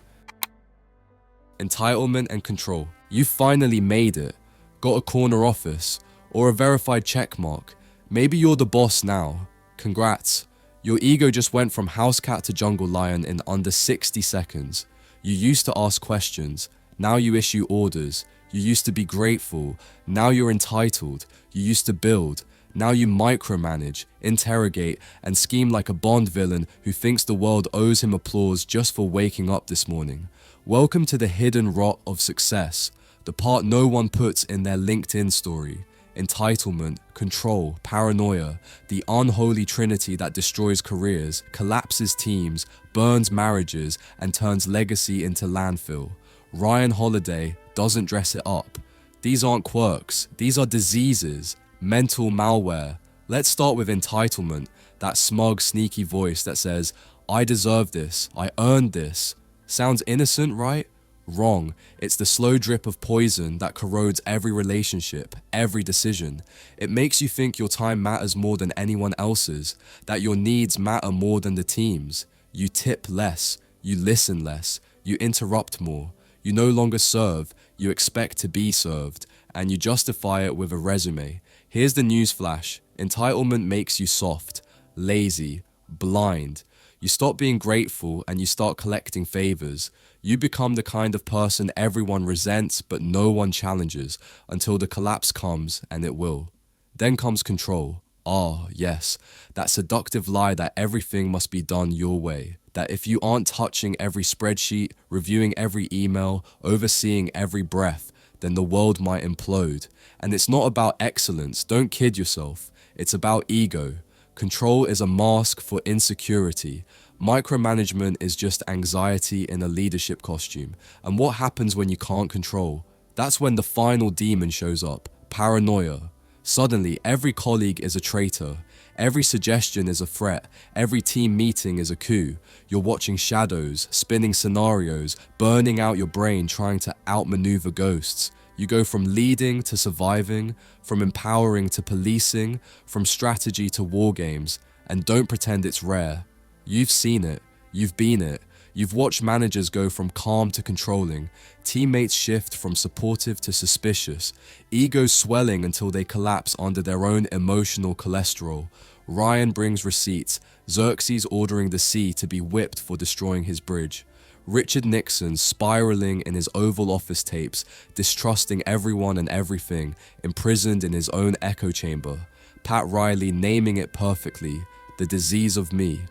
Entitlement and control. You finally made it. Got a corner office, or a verified checkmark. Maybe you're the boss now. Congrats. Your ego just went from house cat to jungle lion in under 60 seconds. You used to ask questions. Now you issue orders. You used to be grateful. Now you're entitled. You used to build. Now you micromanage, interrogate, and scheme like a Bond villain who thinks the world owes him applause just for waking up this morning. Welcome to the hidden rot of success, the part no one puts in their LinkedIn story. Entitlement, control, paranoia, the unholy trinity that destroys careers, collapses teams, burns marriages, and turns legacy into landfill. Ryan Holiday doesn't dress it up. These aren't quirks, these are diseases. Mental malware. Let's start with entitlement, that smug, sneaky voice that says, I deserve this. I earned this. Sounds innocent, right? Wrong. It's the slow drip of poison that corrodes every relationship, every decision. It makes you think your time matters more than anyone else's, that your needs matter more than the team's. You tip less, you listen less, you interrupt more, you no longer serve, you expect to be served, and you justify it with a resume. Here's the news flash. Entitlement makes you soft, lazy, blind. You stop being grateful and you start collecting favors. You become the kind of person everyone resents but no one challenges until the collapse comes, and it will. Then comes control. Ah, yes, that seductive lie that everything must be done your way. That if you aren't touching every spreadsheet, reviewing every email, overseeing every breath, then the world might implode. And it's not about excellence, don't kid yourself. It's about ego. Control is a mask for insecurity. Micromanagement is just anxiety in a leadership costume. And what happens when you can't control? That's when the final demon shows up, paranoia. Suddenly, every colleague is a traitor. Every suggestion is a threat. Every team meeting is a coup. You're watching shadows, spinning scenarios, burning out your brain trying to outmaneuver ghosts. You go from leading to surviving, from empowering to policing, from strategy to war games, and don't pretend it's rare. You've seen it, you've been it, you've watched managers go from calm to controlling, teammates shift from supportive to suspicious, egos swelling until they collapse under their own emotional cholesterol. Ryan brings receipts, Xerxes ordering the sea to be whipped for destroying his bridge. Richard Nixon spiraling in his Oval Office tapes, distrusting everyone and everything, imprisoned in his own echo chamber. Pat Riley naming it perfectly, the disease of me.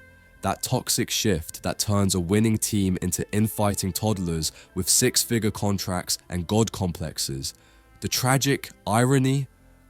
That toxic shift that turns a winning team into infighting toddlers with six-figure contracts and god complexes. The tragic irony?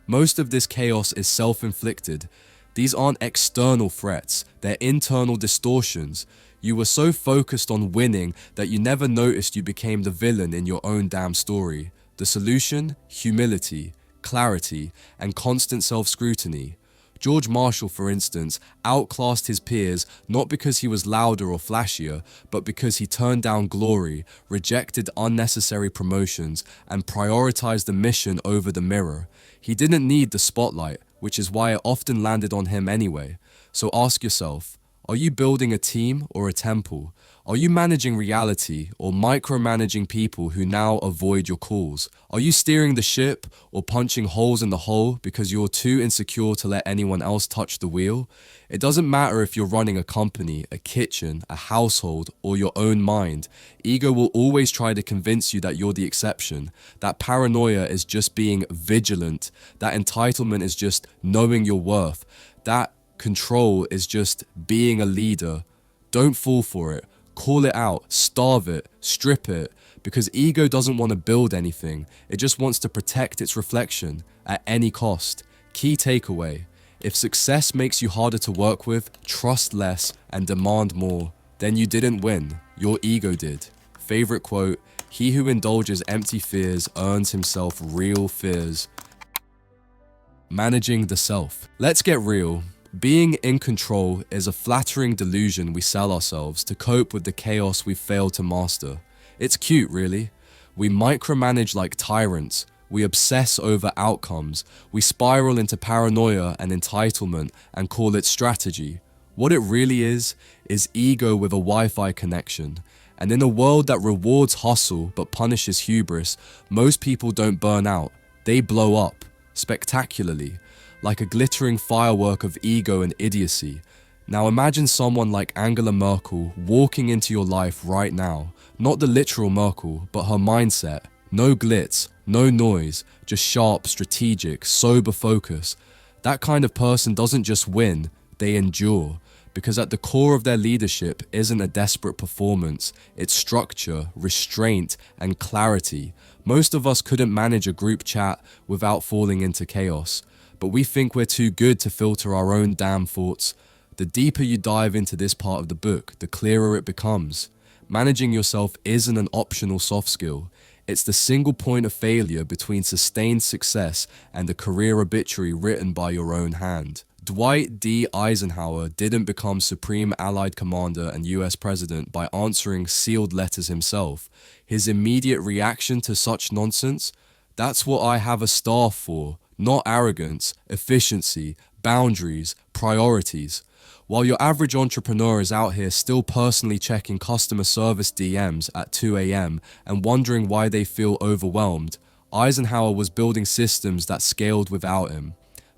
Most of this chaos is self-inflicted. These aren't external threats, they're internal distortions. You were so focused on winning that you never noticed you became the villain in your own damn story. The solution? Humility, clarity, and constant self-scrutiny. George Marshall, for instance, outclassed his peers not because he was louder or flashier, but because he turned down glory, rejected unnecessary promotions, and prioritized the mission over the mirror. He didn't need the spotlight, which is why it often landed on him anyway. So ask yourself, are you building a team or a temple? Are you managing reality or micromanaging people who now avoid your calls? Are you steering the ship or punching holes in the hull because you're too insecure to let anyone else touch the wheel? It doesn't matter if you're running a company, a kitchen, a household, or your own mind. Ego will always try to convince you that you're the exception. That paranoia is just being vigilant. That entitlement is just knowing your worth. That control is just being a leader. Don't fall for it. Call it out, starve it, strip it, because ego doesn't want to build anything. It just wants to protect its reflection at any cost. Key takeaway: if success makes you harder to work with, trust less and demand more, then you didn't win, your ego did. Favorite quote: he who indulges empty fears earns himself real fears. Managing the self. Let's get real. Being in control is a flattering delusion we sell ourselves to cope with the chaos we've failed to master. It's cute, really. We micromanage like tyrants. We obsess over outcomes. We spiral into paranoia and entitlement and call it strategy. What it really is ego with a Wi-Fi connection. And in a world that rewards hustle but punishes hubris, most people don't burn out. They blow up, spectacularly. Like a glittering firework of ego and idiocy. Now imagine someone like Angela Merkel walking into your life right now. Not the literal Merkel, but her mindset. No glitz, no noise, just sharp, strategic, sober focus. That kind of person doesn't just win, they endure. Because at the core of their leadership isn't a desperate performance, it's structure, restraint, and clarity. Most of us couldn't manage a group chat without falling into chaos. But we think we're too good to filter our own damn thoughts. The deeper you dive into this part of the book, the clearer it becomes. Managing yourself isn't an optional soft skill. It's the single point of failure between sustained success and a career obituary written by your own hand. Dwight D. Eisenhower didn't become Supreme Allied Commander and US President by answering sealed letters himself. His immediate reaction to such nonsense? That's what I have a staff for, not arrogance, efficiency, boundaries, priorities. While your average entrepreneur is out here still personally checking customer service DMs at 2 a.m. and wondering why they feel overwhelmed, Eisenhower was building systems that scaled without him.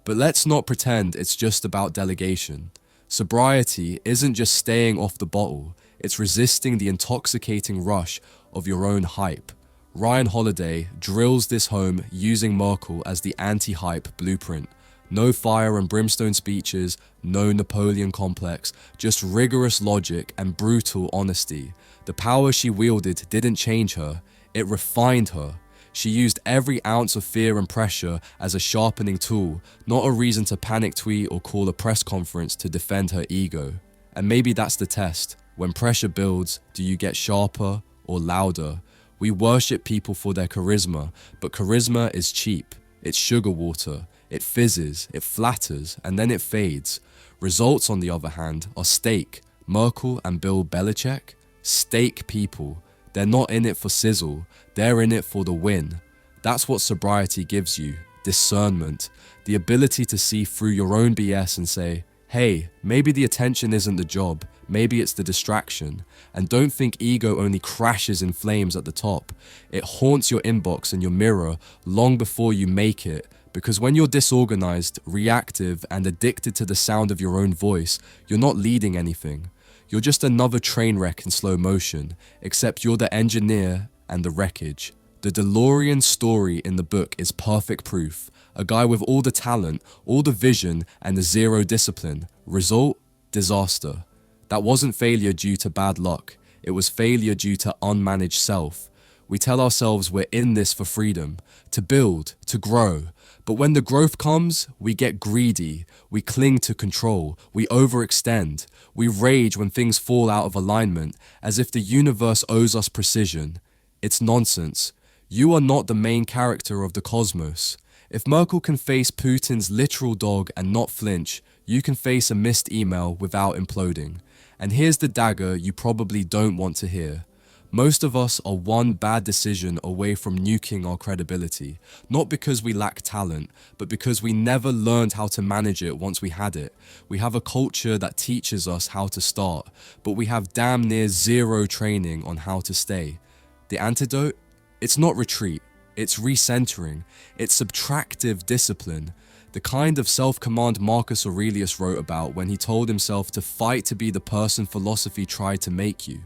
But let's not pretend it's just about delegation. Sobriety isn't just staying off the bottle, it's resisting the intoxicating rush of your own hype. Ryan Holiday drills this home using Merkel as the anti-hype blueprint. No fire and brimstone speeches, no Napoleon complex, just rigorous logic and brutal honesty. The power she wielded didn't change her, it refined her. She used every ounce of fear and pressure as a sharpening tool, not a reason to panic tweet or call a press conference to defend her ego. And maybe that's the test. When pressure builds, do you get sharper or louder? We worship people for their charisma, but charisma is cheap. It's sugar water. It fizzes, it flatters, and then it fades. Results, on the other hand, are steak. Merkel and Bill Belichick? Steak people. They're not in it for sizzle, they're in it for the win. That's what sobriety gives you, discernment, the ability to see through your own BS and say, hey, maybe the attention isn't the job, maybe it's the distraction. And don't think ego only crashes in flames at the top. It haunts your inbox and your mirror long before you make it, because when you're disorganized, reactive, and addicted to the sound of your own voice, you're not leading anything. You're just another train wreck in slow motion, except you're the engineer and the wreckage. The DeLorean story in the book is perfect proof. A guy with all the talent, all the vision, and the zero discipline. Result? Disaster. That wasn't failure due to bad luck. It was failure due to unmanaged self. We tell ourselves we're in this for freedom, to build, to grow. But when the growth comes, we get greedy, we cling to control, we overextend, we rage when things fall out of alignment, as if the universe owes us precision. It's nonsense. You are not the main character of the cosmos. If Merkel can face Putin's literal dog and not flinch, you can face a missed email without imploding. And here's the dagger you probably don't want to hear. Most of us are one bad decision away from nuking our credibility, not because we lack talent, but because we never learned how to manage it once we had it. We have a culture that teaches us how to start, but we have damn near zero training on how to stay. The antidote? It's not retreat, it's recentering, it's subtractive discipline. The kind of self-command Marcus Aurelius wrote about when he told himself to fight to be the person philosophy tried to make you.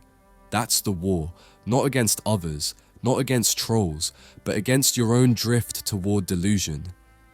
That's the war, not against others, not against trolls, but against your own drift toward delusion.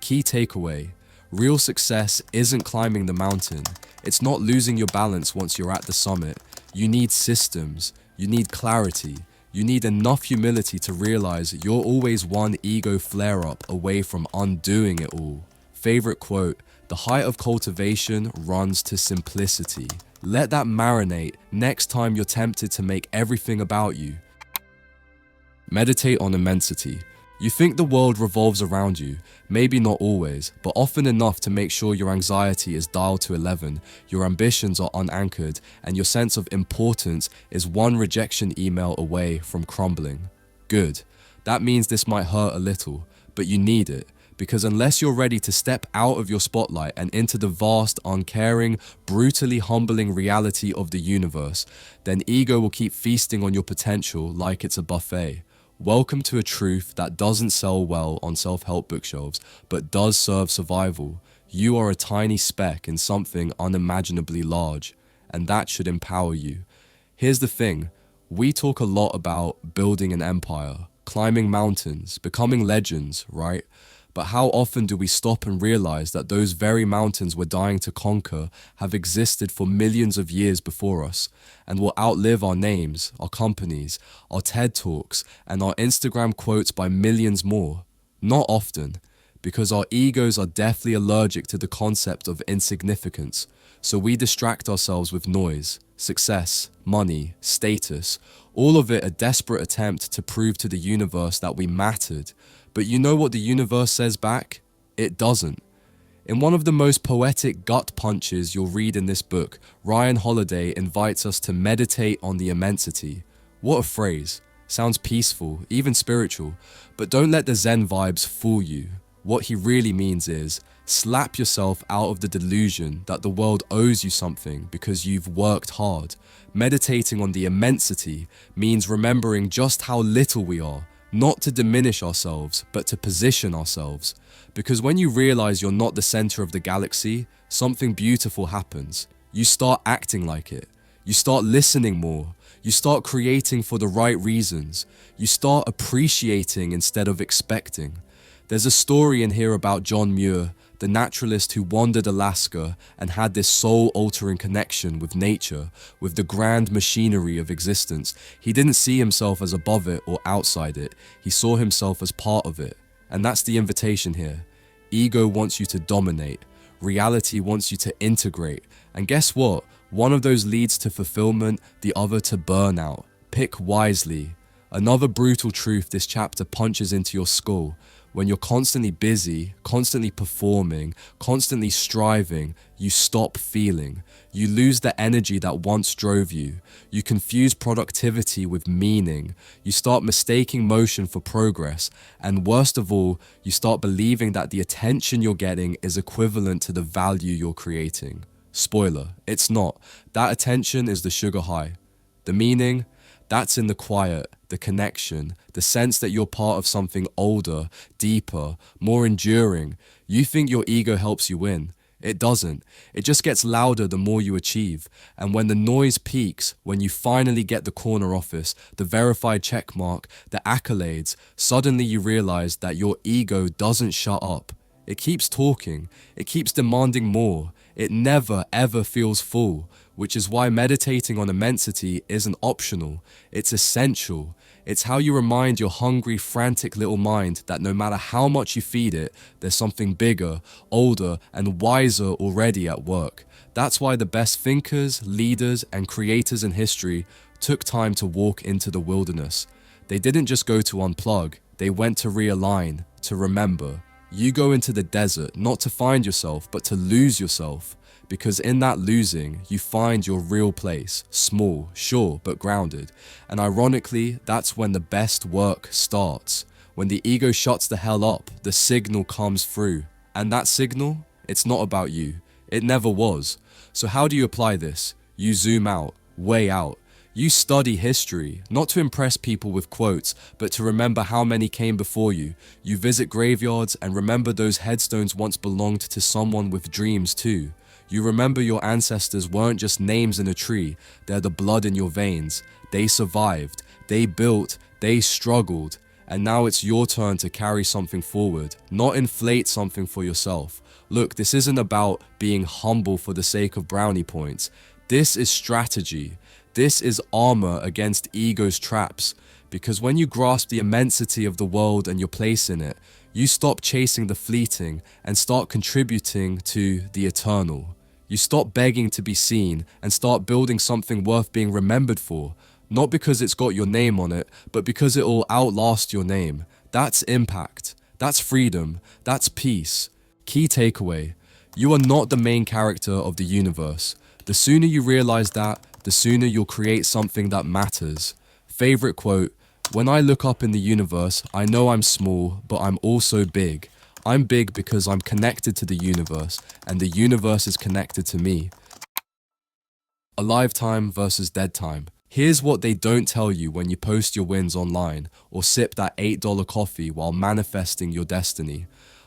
Key takeaway, real success isn't climbing the mountain. It's not losing your balance once you're at the summit. You need systems, you need clarity, you need enough humility to realize you're always one ego flare-up away from undoing it all. Favorite quote, the height of cultivation runs to simplicity. Let that marinate next time you're tempted to make everything about you. Meditate on immensity. You think the world revolves around you, maybe not always, but often enough to make sure your anxiety is dialed to 11, your ambitions are unanchored, and your sense of importance is one rejection email away from crumbling. Good. That means this might hurt a little, but you need it. Because unless you're ready to step out of your spotlight and into the vast, uncaring, brutally humbling reality of the universe, then ego will keep feasting on your potential like it's a buffet. Welcome to a truth that doesn't sell well on self-help bookshelves, but does serve survival. You are a tiny speck in something unimaginably large, and that should empower you. Here's the thing, we talk a lot about building an empire, climbing mountains, becoming legends, right? But how often do we stop and realize that those very mountains we're dying to conquer have existed for millions of years before us and will outlive our names, our companies, our TED Talks, and our Instagram quotes by millions more? Not often, because our egos are deathly allergic to the concept of insignificance, so we distract ourselves with noise, success, money, status, all of it a desperate attempt to prove to the universe that we mattered. But you know what the universe says back? It doesn't. In one of the most poetic gut punches you'll read in this book, Ryan Holiday invites us to meditate on the immensity. What a phrase. Sounds peaceful, even spiritual, but don't let the Zen vibes fool you. What he really means is, slap yourself out of the delusion that the world owes you something because you've worked hard. Meditating on the immensity means remembering just how little we are, not to diminish ourselves, but to position ourselves. Because when you realize you're not the center of the galaxy, something beautiful happens. You start acting like it. You start listening more. You start creating for the right reasons. You start appreciating instead of expecting. There's a story in here about John Muir, the naturalist who wandered Alaska and had this soul-altering connection with nature, with the grand machinery of existence. He didn't see himself as above it or outside it. He saw himself as part of it. And that's the invitation here. Ego wants you to dominate. Reality wants you to integrate. And guess what? One of those leads to fulfillment, the other to burnout. Pick wisely. Another brutal truth this chapter punches into your skull. When you're constantly busy, constantly performing, constantly striving, you stop feeling. You lose the energy that once drove you. You confuse productivity with meaning. You start mistaking motion for progress. And worst of all, you start believing that the attention you're getting is equivalent to the value you're creating. Spoiler, it's not. That attention is the sugar high. The meaning? That's in the quiet, the connection, the sense that you're part of something older, deeper, more enduring. You think your ego helps you win. It doesn't. It just gets louder the more you achieve. And when the noise peaks, when you finally get the corner office, the verified checkmark, the accolades, suddenly you realize that your ego doesn't shut up. It keeps talking. It keeps demanding more. It never ever feels full, which is why meditating on immensity isn't optional. It's essential. It's how you remind your hungry, frantic little mind that no matter how much you feed it, there's something bigger, older, and wiser already at work. That's why the best thinkers, leaders, and creators in history took time to walk into the wilderness. They didn't just go to unplug, they went to realign, to remember. You go into the desert not to find yourself, but to lose yourself. Because in that losing, you find your real place, small, sure, but grounded. And ironically, that's when the best work starts. When the ego shuts the hell up, the signal comes through. And that signal, it's not about you. It never was. So how do you apply this? You zoom out, way out. You study history, not to impress people with quotes, but to remember how many came before you. You visit graveyards and remember those headstones once belonged to someone with dreams too. You remember your ancestors weren't just names in a tree, they're the blood in your veins. They survived, they built, they struggled, and now it's your turn to carry something forward, not inflate something for yourself. Look, this isn't about being humble for the sake of brownie points. This is strategy. This is armor against ego's traps, because when you grasp the immensity of the world and your place in it, you stop chasing the fleeting and start contributing to the eternal. You stop begging to be seen and start building something worth being remembered for, not because it's got your name on it, but because it will outlast your name. That's impact. That's freedom. That's peace. Key takeaway: you are not the main character of the universe. The sooner you realize that, the sooner you'll create something that matters. Favorite quote: when I look up in the universe, I know I'm small, but I'm also big. I'm big because I'm connected to the universe, and the universe is connected to me. Alive time versus dead time. Here's what they don't tell you when you post your wins online, or sip that $8 coffee while manifesting your destiny.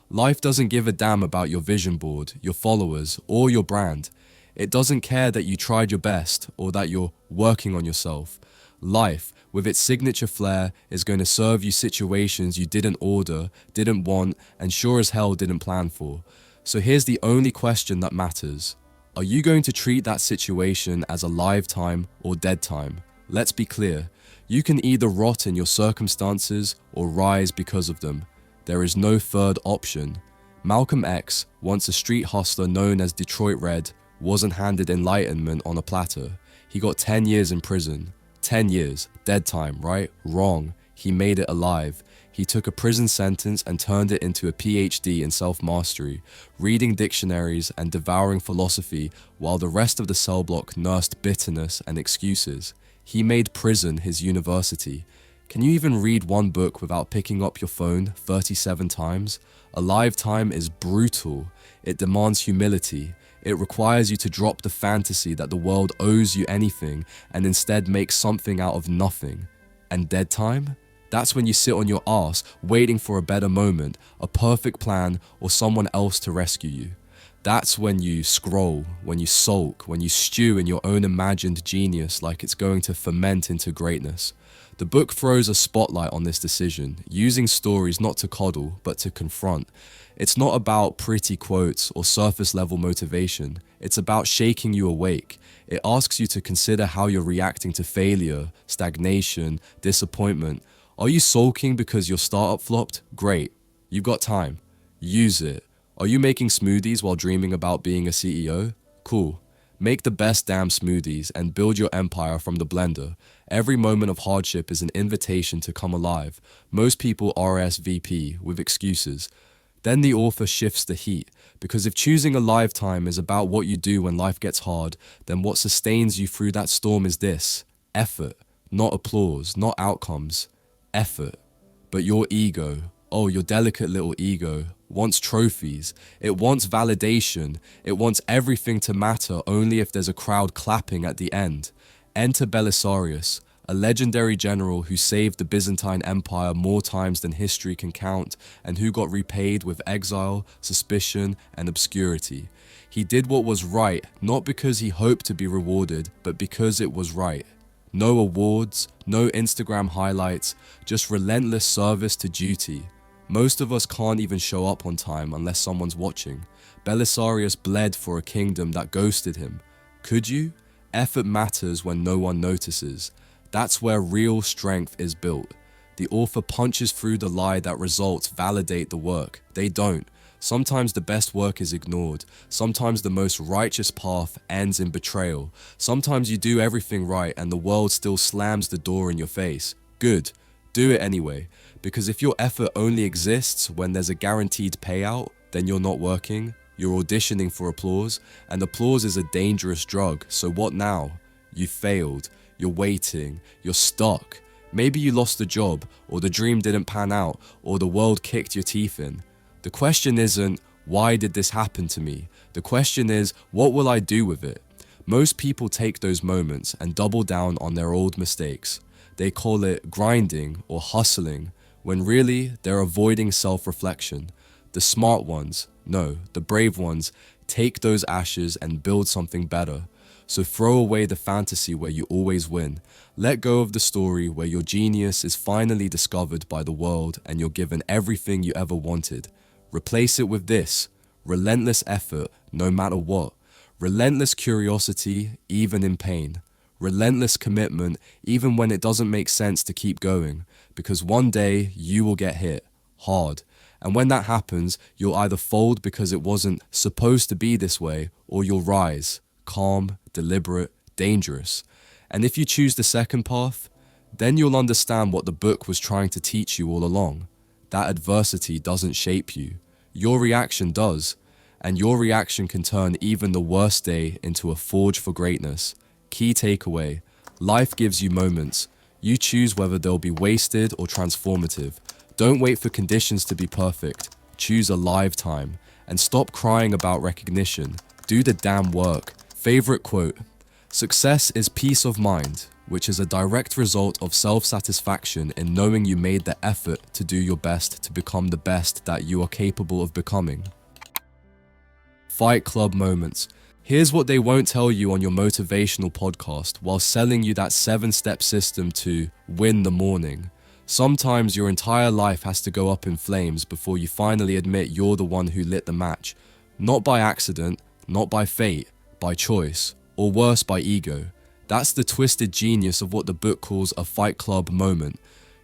Life doesn't give a damn about your vision board, your followers, or your brand. It doesn't care that you tried your best or that you're working on yourself. Life, with its signature flair, is going to serve you situations you didn't order, didn't want, and sure as hell didn't plan for. So here's the only question that matters. Are you going to treat that situation as a live time or dead time? Let's be clear. You can either rot in your circumstances or rise because of them. There is no third option. Malcolm X, once a street hustler known as Detroit Red, wasn't handed enlightenment on a platter. He got 10 years in prison. 10 years, dead time, right? Wrong. He made it alive. He took a prison sentence and turned it into a PhD in self-mastery, reading dictionaries and devouring philosophy while the rest of the cell block nursed bitterness and excuses. He made prison his university. Can you even read one book without picking up your phone 37 times? A lifetime is brutal. It demands humility. It requires you to drop the fantasy that the world owes you anything and instead make something out of nothing. And dead time? That's when you sit on your ass waiting for a better moment, a perfect plan, or someone else to rescue you. That's when you scroll, when you sulk, when you stew in your own imagined genius like it's going to ferment into greatness. The book throws a spotlight on this decision, using stories not to coddle, but to confront. It's not about pretty quotes or surface level motivation. It's about shaking you awake. It asks you to consider how you're reacting to failure, stagnation, disappointment. Are you sulking because your startup flopped? Great. You've got time. Use it. Are you making smoothies while dreaming about being a CEO? Cool. Make the best damn smoothies and build your empire from the blender. Every moment of hardship is an invitation to come alive. Most people RSVP with excuses. Then the author shifts the heat, because if choosing a lifetime is about what you do when life gets hard, then what sustains you through that storm is this: effort, not applause, not outcomes. Effort. But your ego, oh, your delicate little ego, wants trophies. It wants validation. It wants everything to matter only if there's a crowd clapping at the end. Enter Belisarius, a legendary general who saved the Byzantine Empire more times than history can count, and who got repaid with exile, suspicion, and obscurity. He did what was right, not because he hoped to be rewarded, but because it was right. No awards, no Instagram highlights, just relentless service to duty. Most of us can't even show up on time unless someone's watching. Belisarius bled for a kingdom that ghosted him. Could you? Effort matters when no one notices. That's where real strength is built. The author punches through the lie that results validate the work. They don't. Sometimes the best work is ignored. Sometimes the most righteous path ends in betrayal. Sometimes you do everything right and the world still slams the door in your face. Good. Do it anyway. Because if your effort only exists when there's a guaranteed payout, then you're not working. You're auditioning for applause, and applause is a dangerous drug. So what now? You failed. You're waiting. You're stuck. Maybe you lost the job, or the dream didn't pan out, or the world kicked your teeth in. The question isn't, why did this happen to me? The question is, what will I do with it? Most people take those moments and double down on their old mistakes. They call it grinding or hustling, when really they're avoiding self-reflection. The smart ones, no, the brave ones, take those ashes and build something better. So throw away the fantasy where you always win. Let go of the story where your genius is finally discovered by the world and you're given everything you ever wanted. Replace it with this: relentless effort, no matter what. Relentless curiosity, even in pain. Relentless commitment, even when it doesn't make sense to keep going. Because one day you will get hit hard. And when that happens, you'll either fold because it wasn't supposed to be this way, or you'll rise, calm, deliberate, dangerous. And if you choose the second path, then you'll understand what the book was trying to teach you all along. That adversity doesn't shape you. Your reaction does. And your reaction can turn even the worst day into a forge for greatness. Key takeaway: life gives you moments. You choose whether they'll be wasted or transformative. Don't wait for conditions to be perfect. Choose a lifetime. And stop crying about recognition. Do the damn work. Favorite quote: success is peace of mind, which is a direct result of self-satisfaction in knowing you made the effort to do your best to become the best that you are capable of becoming. Fight Club moments. Here's what they won't tell you on your motivational podcast while selling you that 7-step system to win the morning. Sometimes your entire life has to go up in flames before you finally admit you're the one who lit the match. Not by accident, not by fate, by choice, or worse, by ego. That's the twisted genius of what the book calls a Fight Club moment.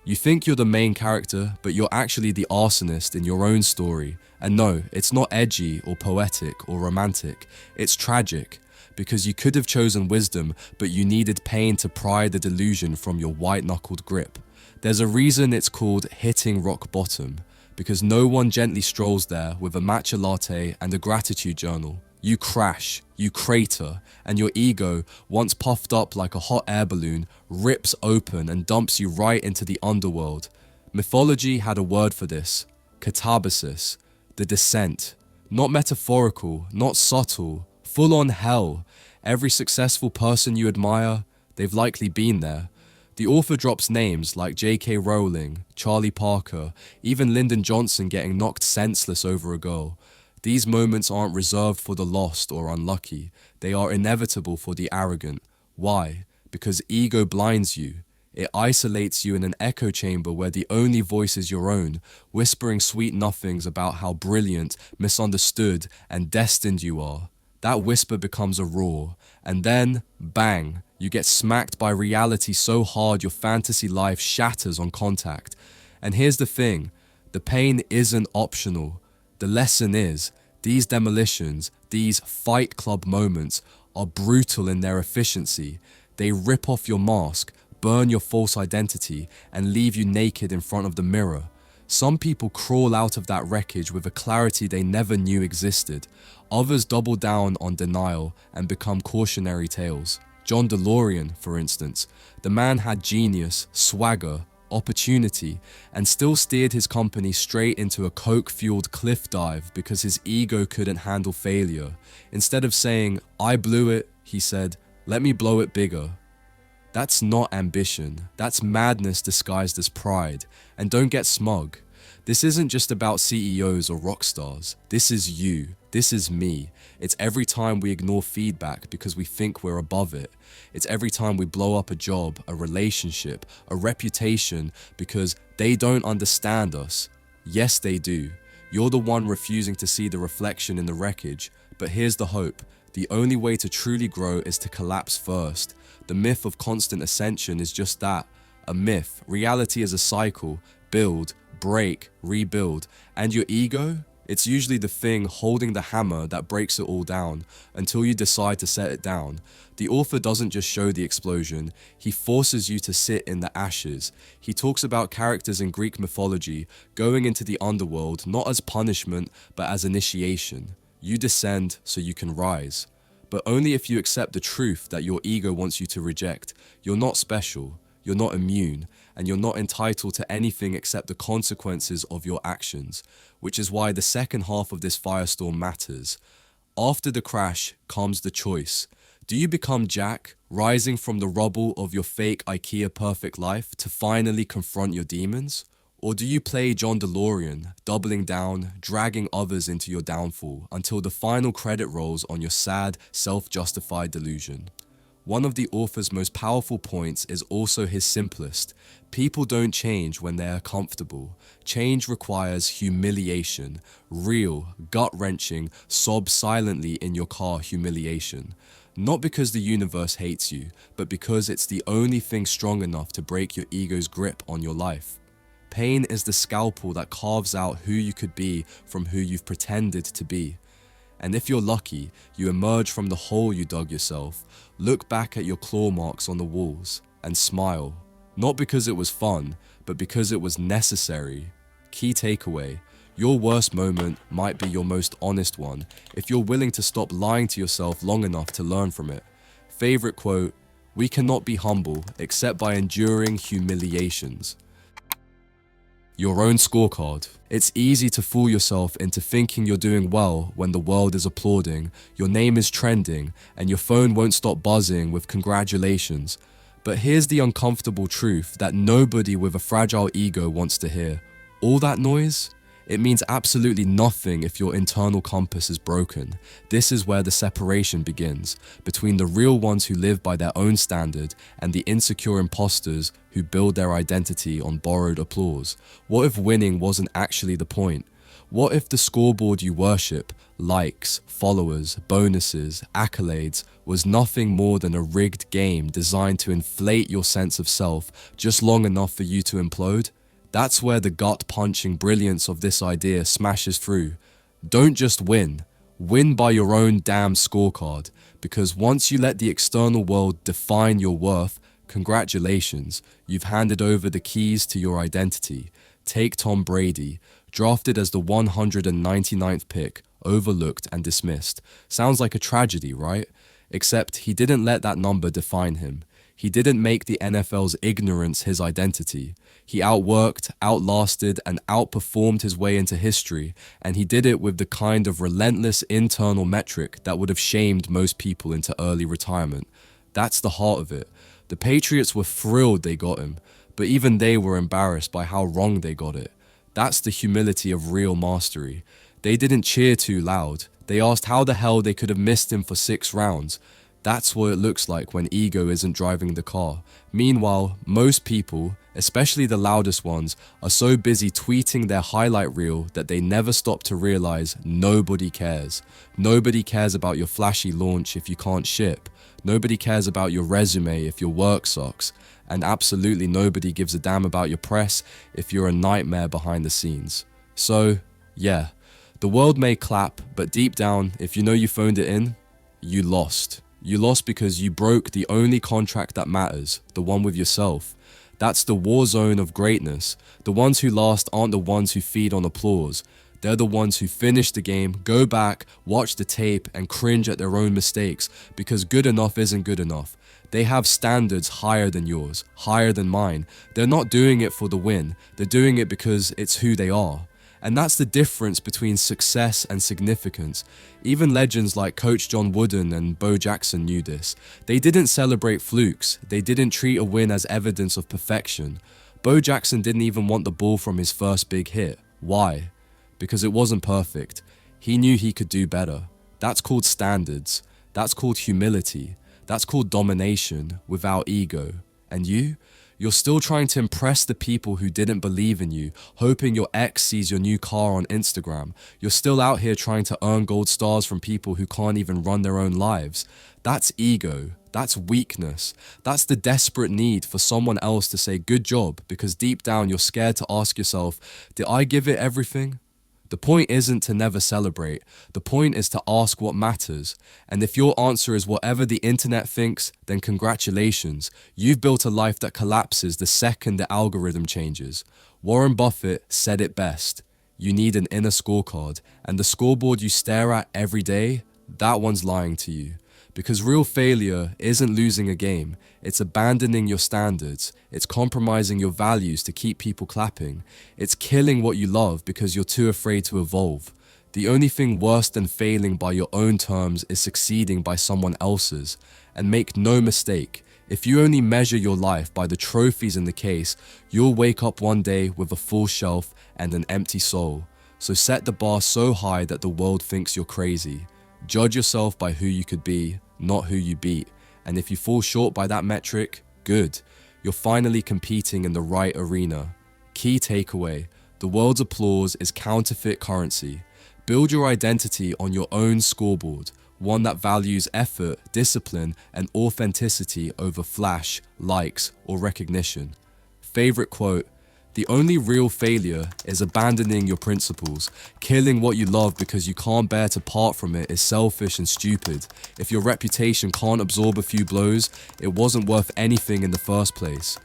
You think you're the main character, but you're actually the arsonist in your own story. And no, it's not edgy or poetic or romantic. It's tragic, because you could have chosen wisdom, but you needed pain to pry the delusion from your white-knuckled grip. There's a reason it's called hitting rock bottom, because no one gently strolls there with a matcha latte and a gratitude journal. You crash, you crater, and your ego, once puffed up like a hot air balloon, rips open and dumps you right into the underworld. Mythology had a word for this: katabasis, the descent. Not metaphorical, not subtle, full-on hell. Every successful person you admire, they've likely been there. The author drops names like J.K. Rowling, Charlie Parker, even Lyndon Johnson getting knocked senseless over a girl. These moments aren't reserved for the lost or unlucky. They are inevitable for the arrogant. Why? Because ego blinds you. It isolates you in an echo chamber where the only voice is your own, whispering sweet nothings about how brilliant, misunderstood, and destined you are. That whisper becomes a roar, and then, bang, you get smacked by reality so hard your fantasy life shatters on contact. And here's the thing, the pain isn't optional. The lesson is, these demolitions, these Fight Club moments, are brutal in their efficiency. They rip off your mask, burn your false identity, and leave you naked in front of the mirror. Some people crawl out of that wreckage with a clarity they never knew existed. Others double down on denial and become cautionary tales. John DeLorean, for instance, the man had genius, swagger, opportunity, and still steered his company straight into a coke-fueled cliff dive because his ego couldn't handle failure. Instead of saying, "I blew it," he said, "Let me blow it bigger." That's not ambition. That's madness disguised as pride. And don't get smug. This isn't just about CEOs or rock stars. This is you. This is me. It's every time we ignore feedback because we think we're above it. It's every time we blow up a job, a relationship, a reputation because they don't understand us. Yes, they do. You're the one refusing to see the reflection in the wreckage. But here's the hope. The only way to truly grow is to collapse first. The myth of constant ascension is just that, a myth. Reality is a cycle: build, break, rebuild. And your ego? It's usually the thing holding the hammer that breaks it all down until you decide to set it down. The author doesn't just show the explosion, he forces you to sit in the ashes. He talks about characters in Greek mythology going into the underworld not as punishment but as initiation. You descend so you can rise. But only if you accept the truth that your ego wants you to reject. You're not special, you're not immune, and you're not entitled to anything except the consequences of your actions, which is why the second half of this firestorm matters. After the crash comes the choice. Do you become Jack, rising from the rubble of your fake IKEA perfect life to finally confront your demons? Or do you play John DeLorean, doubling down, dragging others into your downfall until the final credit rolls on your sad, self-justified delusion? One of the author's most powerful points is also his simplest. People don't change when they are comfortable. Change requires humiliation, real, gut-wrenching, sob silently in your car humiliation. Not because the universe hates you, but because it's the only thing strong enough to break your ego's grip on your life. Pain is the scalpel that carves out who you could be from who you've pretended to be. And if you're lucky, you emerge from the hole you dug yourself, look back at your claw marks on the walls, and smile. Not because it was fun, but because it was necessary. Key takeaway: your worst moment might be your most honest one, if you're willing to stop lying to yourself long enough to learn from it. Favorite quote: "We cannot be humble except by enduring humiliations." Your own scorecard. It's easy to fool yourself into thinking you're doing well when the world is applauding, your name is trending, and your phone won't stop buzzing with congratulations. But here's the uncomfortable truth that nobody with a fragile ego wants to hear. All that noise? It means absolutely nothing if your internal compass is broken. This is where the separation begins, between the real ones who live by their own standard and the insecure imposters who build their identity on borrowed applause. What if winning wasn't actually the point? What if the scoreboard you worship, likes, followers, bonuses, accolades, was nothing more than a rigged game designed to inflate your sense of self just long enough for you to implode? That's where the gut-punching brilliance of this idea smashes through. Don't just win. Win by your own damn scorecard, because once you let the external world define your worth, Congratulations, you've handed over the keys to your identity. Take Tom Brady, drafted as the 199th pick, overlooked and dismissed. Sounds like a tragedy, right? Except he didn't let that number define him. He didn't make the NFL's ignorance his identity. He outworked, outlasted, and outperformed his way into history, and he did it with the kind of relentless internal metric that would have shamed most people into early retirement. That's the heart of it. The Patriots were thrilled they got him, but even they were embarrassed by how wrong they got it. That's the humility of real mastery. They didn't cheer too loud. They asked how the hell they could have missed him for 6 rounds. That's what it looks like when ego isn't driving the car. Meanwhile, most people, especially the loudest ones, are so busy tweeting their highlight reel that they never stop to realize nobody cares. Nobody cares about your flashy launch if you can't ship. Nobody cares about your resume if your work sucks. And absolutely nobody gives a damn about your press if you're a nightmare behind the scenes. So, yeah, the world may clap, but deep down, if you know you phoned it in, you lost. You lost because you broke the only contract that matters, the one with yourself. That's the war zone of greatness. The ones who last aren't the ones who feed on applause. They're the ones who finish the game, go back, watch the tape, and cringe at their own mistakes because good enough isn't good enough. They have standards higher than yours, higher than mine. They're not doing it for the win. They're doing it because it's who they are. And that's the difference between success and significance. Even legends like Coach John Wooden and Bo Jackson knew this. They didn't celebrate flukes. They didn't treat a win as evidence of perfection. Bo Jackson didn't even want the ball from his first big hit. Why? Because it wasn't perfect. He knew he could do better. That's called standards. That's called humility. That's called domination without ego. And you? You're still trying to impress the people who didn't believe in you, hoping your ex sees your new car on Instagram. You're still out here trying to earn gold stars from people who can't even run their own lives. That's ego. That's weakness. That's the desperate need for someone else to say good job because deep down you're scared to ask yourself, did I give it everything? The point isn't to never celebrate. The point is to ask what matters. And if your answer is whatever the internet thinks, then congratulations. You've built a life that collapses the second the algorithm changes. Warren Buffett said it best. You need an inner scorecard, and the scoreboard you stare at every day, that one's lying to you. Because real failure isn't losing a game, it's abandoning your standards, it's compromising your values to keep people clapping, it's killing what you love because you're too afraid to evolve. The only thing worse than failing by your own terms is succeeding by someone else's. And make no mistake, if you only measure your life by the trophies in the case, you'll wake up one day with a full shelf and an empty soul. So set the bar so high that the world thinks you're crazy. Judge yourself by who you could be, not who you beat. And if you fall short by that metric, good. You're finally competing in the right arena. Key takeaway, the world's applause is counterfeit currency. Build your identity on your own scoreboard, one that values effort, discipline, and authenticity over flash, likes, or recognition. Favorite quote, the only real failure is abandoning your principles. Killing what you love because you can't bear to part from it is selfish and stupid. If your reputation can't absorb a few blows, it wasn't worth anything in the first place.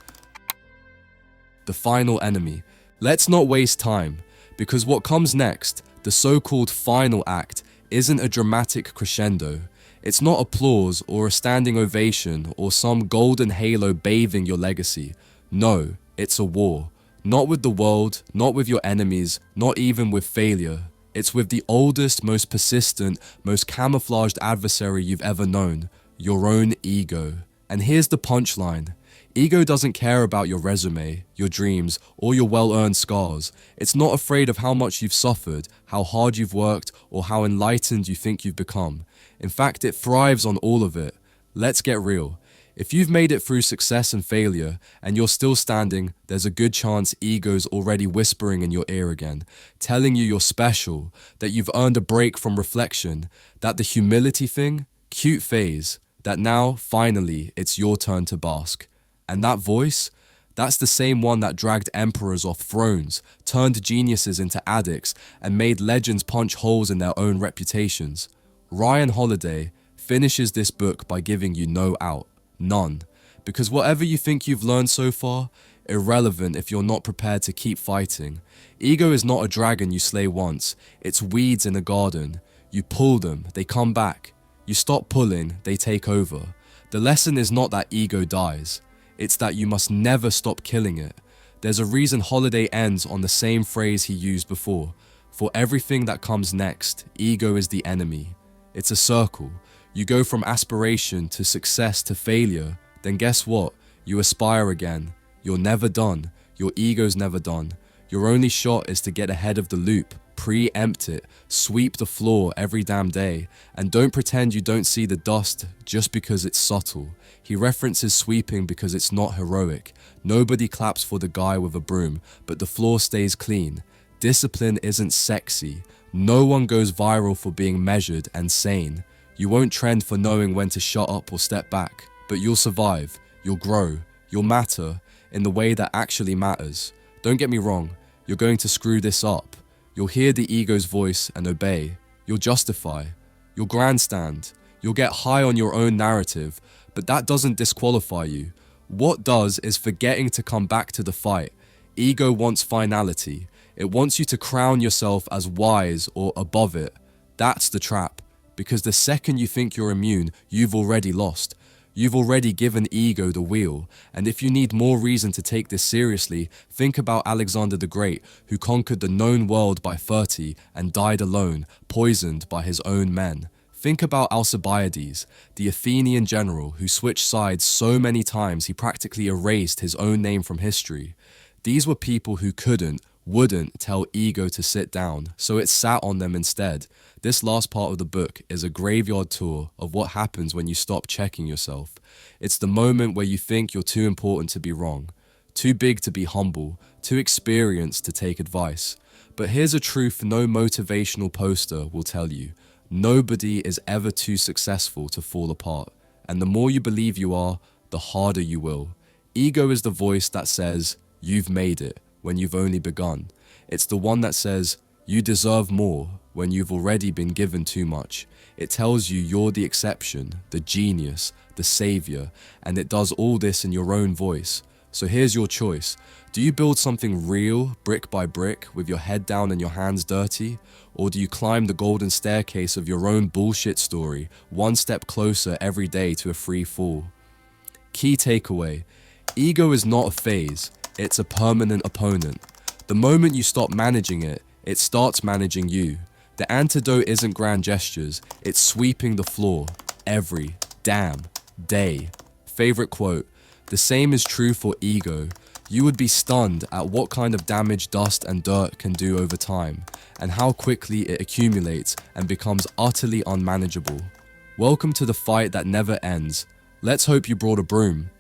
The final enemy. Let's not waste time, because what comes next, the so-called final act, isn't a dramatic crescendo. It's not applause or a standing ovation or some golden halo bathing your legacy. No, it's a war. Not with the world, not with your enemies, not even with failure. It's with the oldest, most persistent, most camouflaged adversary you've ever known, your own ego. And here's the punchline. Ego doesn't care about your resume, your dreams, or your well-earned scars. It's not afraid of how much you've suffered, how hard you've worked, or how enlightened you think you've become. In fact, it thrives on all of it. Let's get real. If you've made it through success and failure, and you're still standing, there's a good chance ego's already whispering in your ear again, telling you you're special, that you've earned a break from reflection, that the humility thing, cute phase, that now, finally, it's your turn to bask. And that voice, that's the same one that dragged emperors off thrones, turned geniuses into addicts, and made legends punch holes in their own reputations. Ryan Holiday finishes this book by giving you no out. None. Because whatever you think you've learned so far, irrelevant if you're not prepared to keep fighting. Ego is not a dragon you slay once, it's weeds in a garden. You pull them, they come back. You stop pulling, they take over. The lesson is not that ego dies, it's that you must never stop killing it. There's a reason Holiday ends on the same phrase he used before. For everything that comes next, ego is the enemy. It's a circle. You go from aspiration to success to failure, then guess what? You aspire again. You're never done. Your ego's never done. Your only shot is to get ahead of the loop, preempt it, sweep the floor every damn day, and don't pretend you don't see the dust just because it's subtle. He references sweeping because it's not heroic. Nobody claps for the guy with a broom, but the floor stays clean. Discipline isn't sexy. No one goes viral for being measured and sane. You won't trend for knowing when to shut up or step back, but you'll survive, you'll grow, you'll matter in the way that actually matters. Don't get me wrong, you're going to screw this up. You'll hear the ego's voice and obey. You'll justify. You'll grandstand. You'll get high on your own narrative, but that doesn't disqualify you. What does is forgetting to come back to the fight. Ego wants finality. It wants you to crown yourself as wise or above it. That's the trap, because the second you think you're immune, you've already lost. You've already given ego the wheel, and if you need more reason to take this seriously, think about Alexander the Great, who conquered the known world by 30 and died alone, poisoned by his own men. Think about Alcibiades, the Athenian general who switched sides so many times he practically erased his own name from history. These were people who wouldn't tell ego to sit down, so it sat on them instead. This last part of the book is a graveyard tour of what happens when you stop checking yourself. It's the moment where you think you're too important to be wrong, too big to be humble, too experienced to take advice. But here's a truth no motivational poster will tell you. Nobody is ever too successful to fall apart, and the more you believe you are, the harder you will. Ego is the voice that says, "You've made it," when you've only begun. It's the one that says, "You deserve more," when you've already been given too much. It tells you you're the exception, the genius, the savior, and it does all this in your own voice. So here's your choice. Do you build something real, brick by brick, with your head down and your hands dirty? Or do you climb the golden staircase of your own bullshit story, one step closer every day to a free fall? Key takeaway: ego is not a phase, it's a permanent opponent. The moment you stop managing it, it starts managing you. The antidote isn't grand gestures, it's sweeping the floor every damn day. Favorite quote: "The same is true for ego. You would be stunned at what kind of damage dust and dirt can do over time, and how quickly it accumulates and becomes utterly unmanageable. Welcome to the fight that never ends. Let's hope you brought a broom."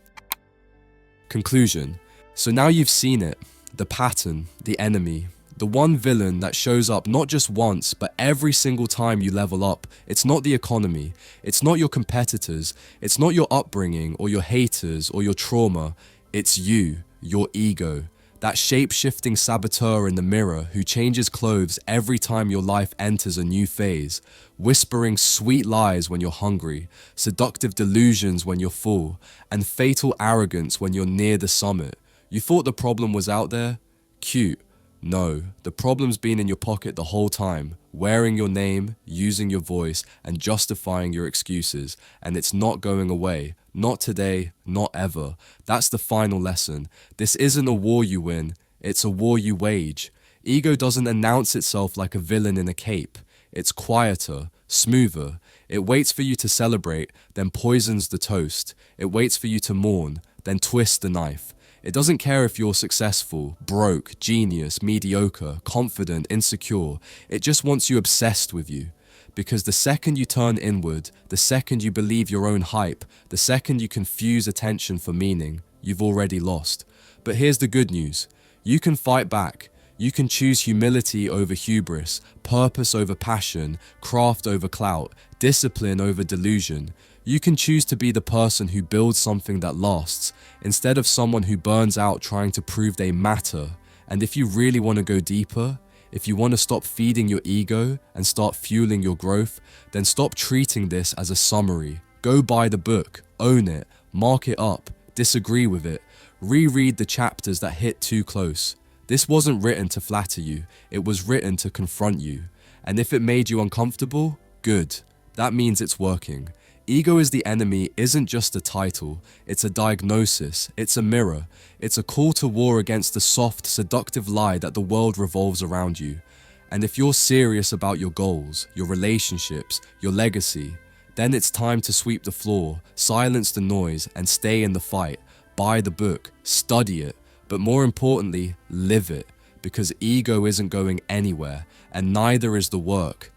Conclusion. So now you've seen it, the pattern, the enemy, the one villain that shows up not just once, but every single time you level up. It's not the economy, it's not your competitors, it's not your upbringing or your haters or your trauma. It's you, your ego, that shape-shifting saboteur in the mirror who changes clothes every time your life enters a new phase, whispering sweet lies when you're hungry, seductive delusions when you're full, and fatal arrogance when you're near the summit. You thought the problem was out there? Cute. No, the problem's been in your pocket the whole time, wearing your name, using your voice, and justifying your excuses, and it's not going away. Not today, not ever. That's the final lesson. This isn't a war you win, it's a war you wage. Ego doesn't announce itself like a villain in a cape. It's quieter, smoother. It waits for you to celebrate, then poisons the toast. It waits for you to mourn, then twists the knife. It doesn't care if you're successful, broke, genius, mediocre, confident, insecure. It just wants you obsessed with you. Because the second you turn inward, the second you believe your own hype, the second you confuse attention for meaning, you've already lost. But here's the good news. You can fight back. You can choose humility over hubris, purpose over passion, craft over clout, discipline over delusion. You can choose to be the person who builds something that lasts, instead of someone who burns out trying to prove they matter. And if you really want to go deeper, if you want to stop feeding your ego and start fueling your growth, then stop treating this as a summary. Go buy the book, own it, mark it up, disagree with it, reread the chapters that hit too close. This wasn't written to flatter you, it was written to confront you. And if it made you uncomfortable, good. That means it's working. Ego is the enemy isn't just a title, it's a diagnosis, it's a mirror, it's a call to war against the soft, seductive lie that the world revolves around you. And if you're serious about your goals, your relationships, your legacy, then it's time to sweep the floor, silence the noise, and stay in the fight. Buy the book, study it, but more importantly, live it, because ego isn't going anywhere, and neither is the work.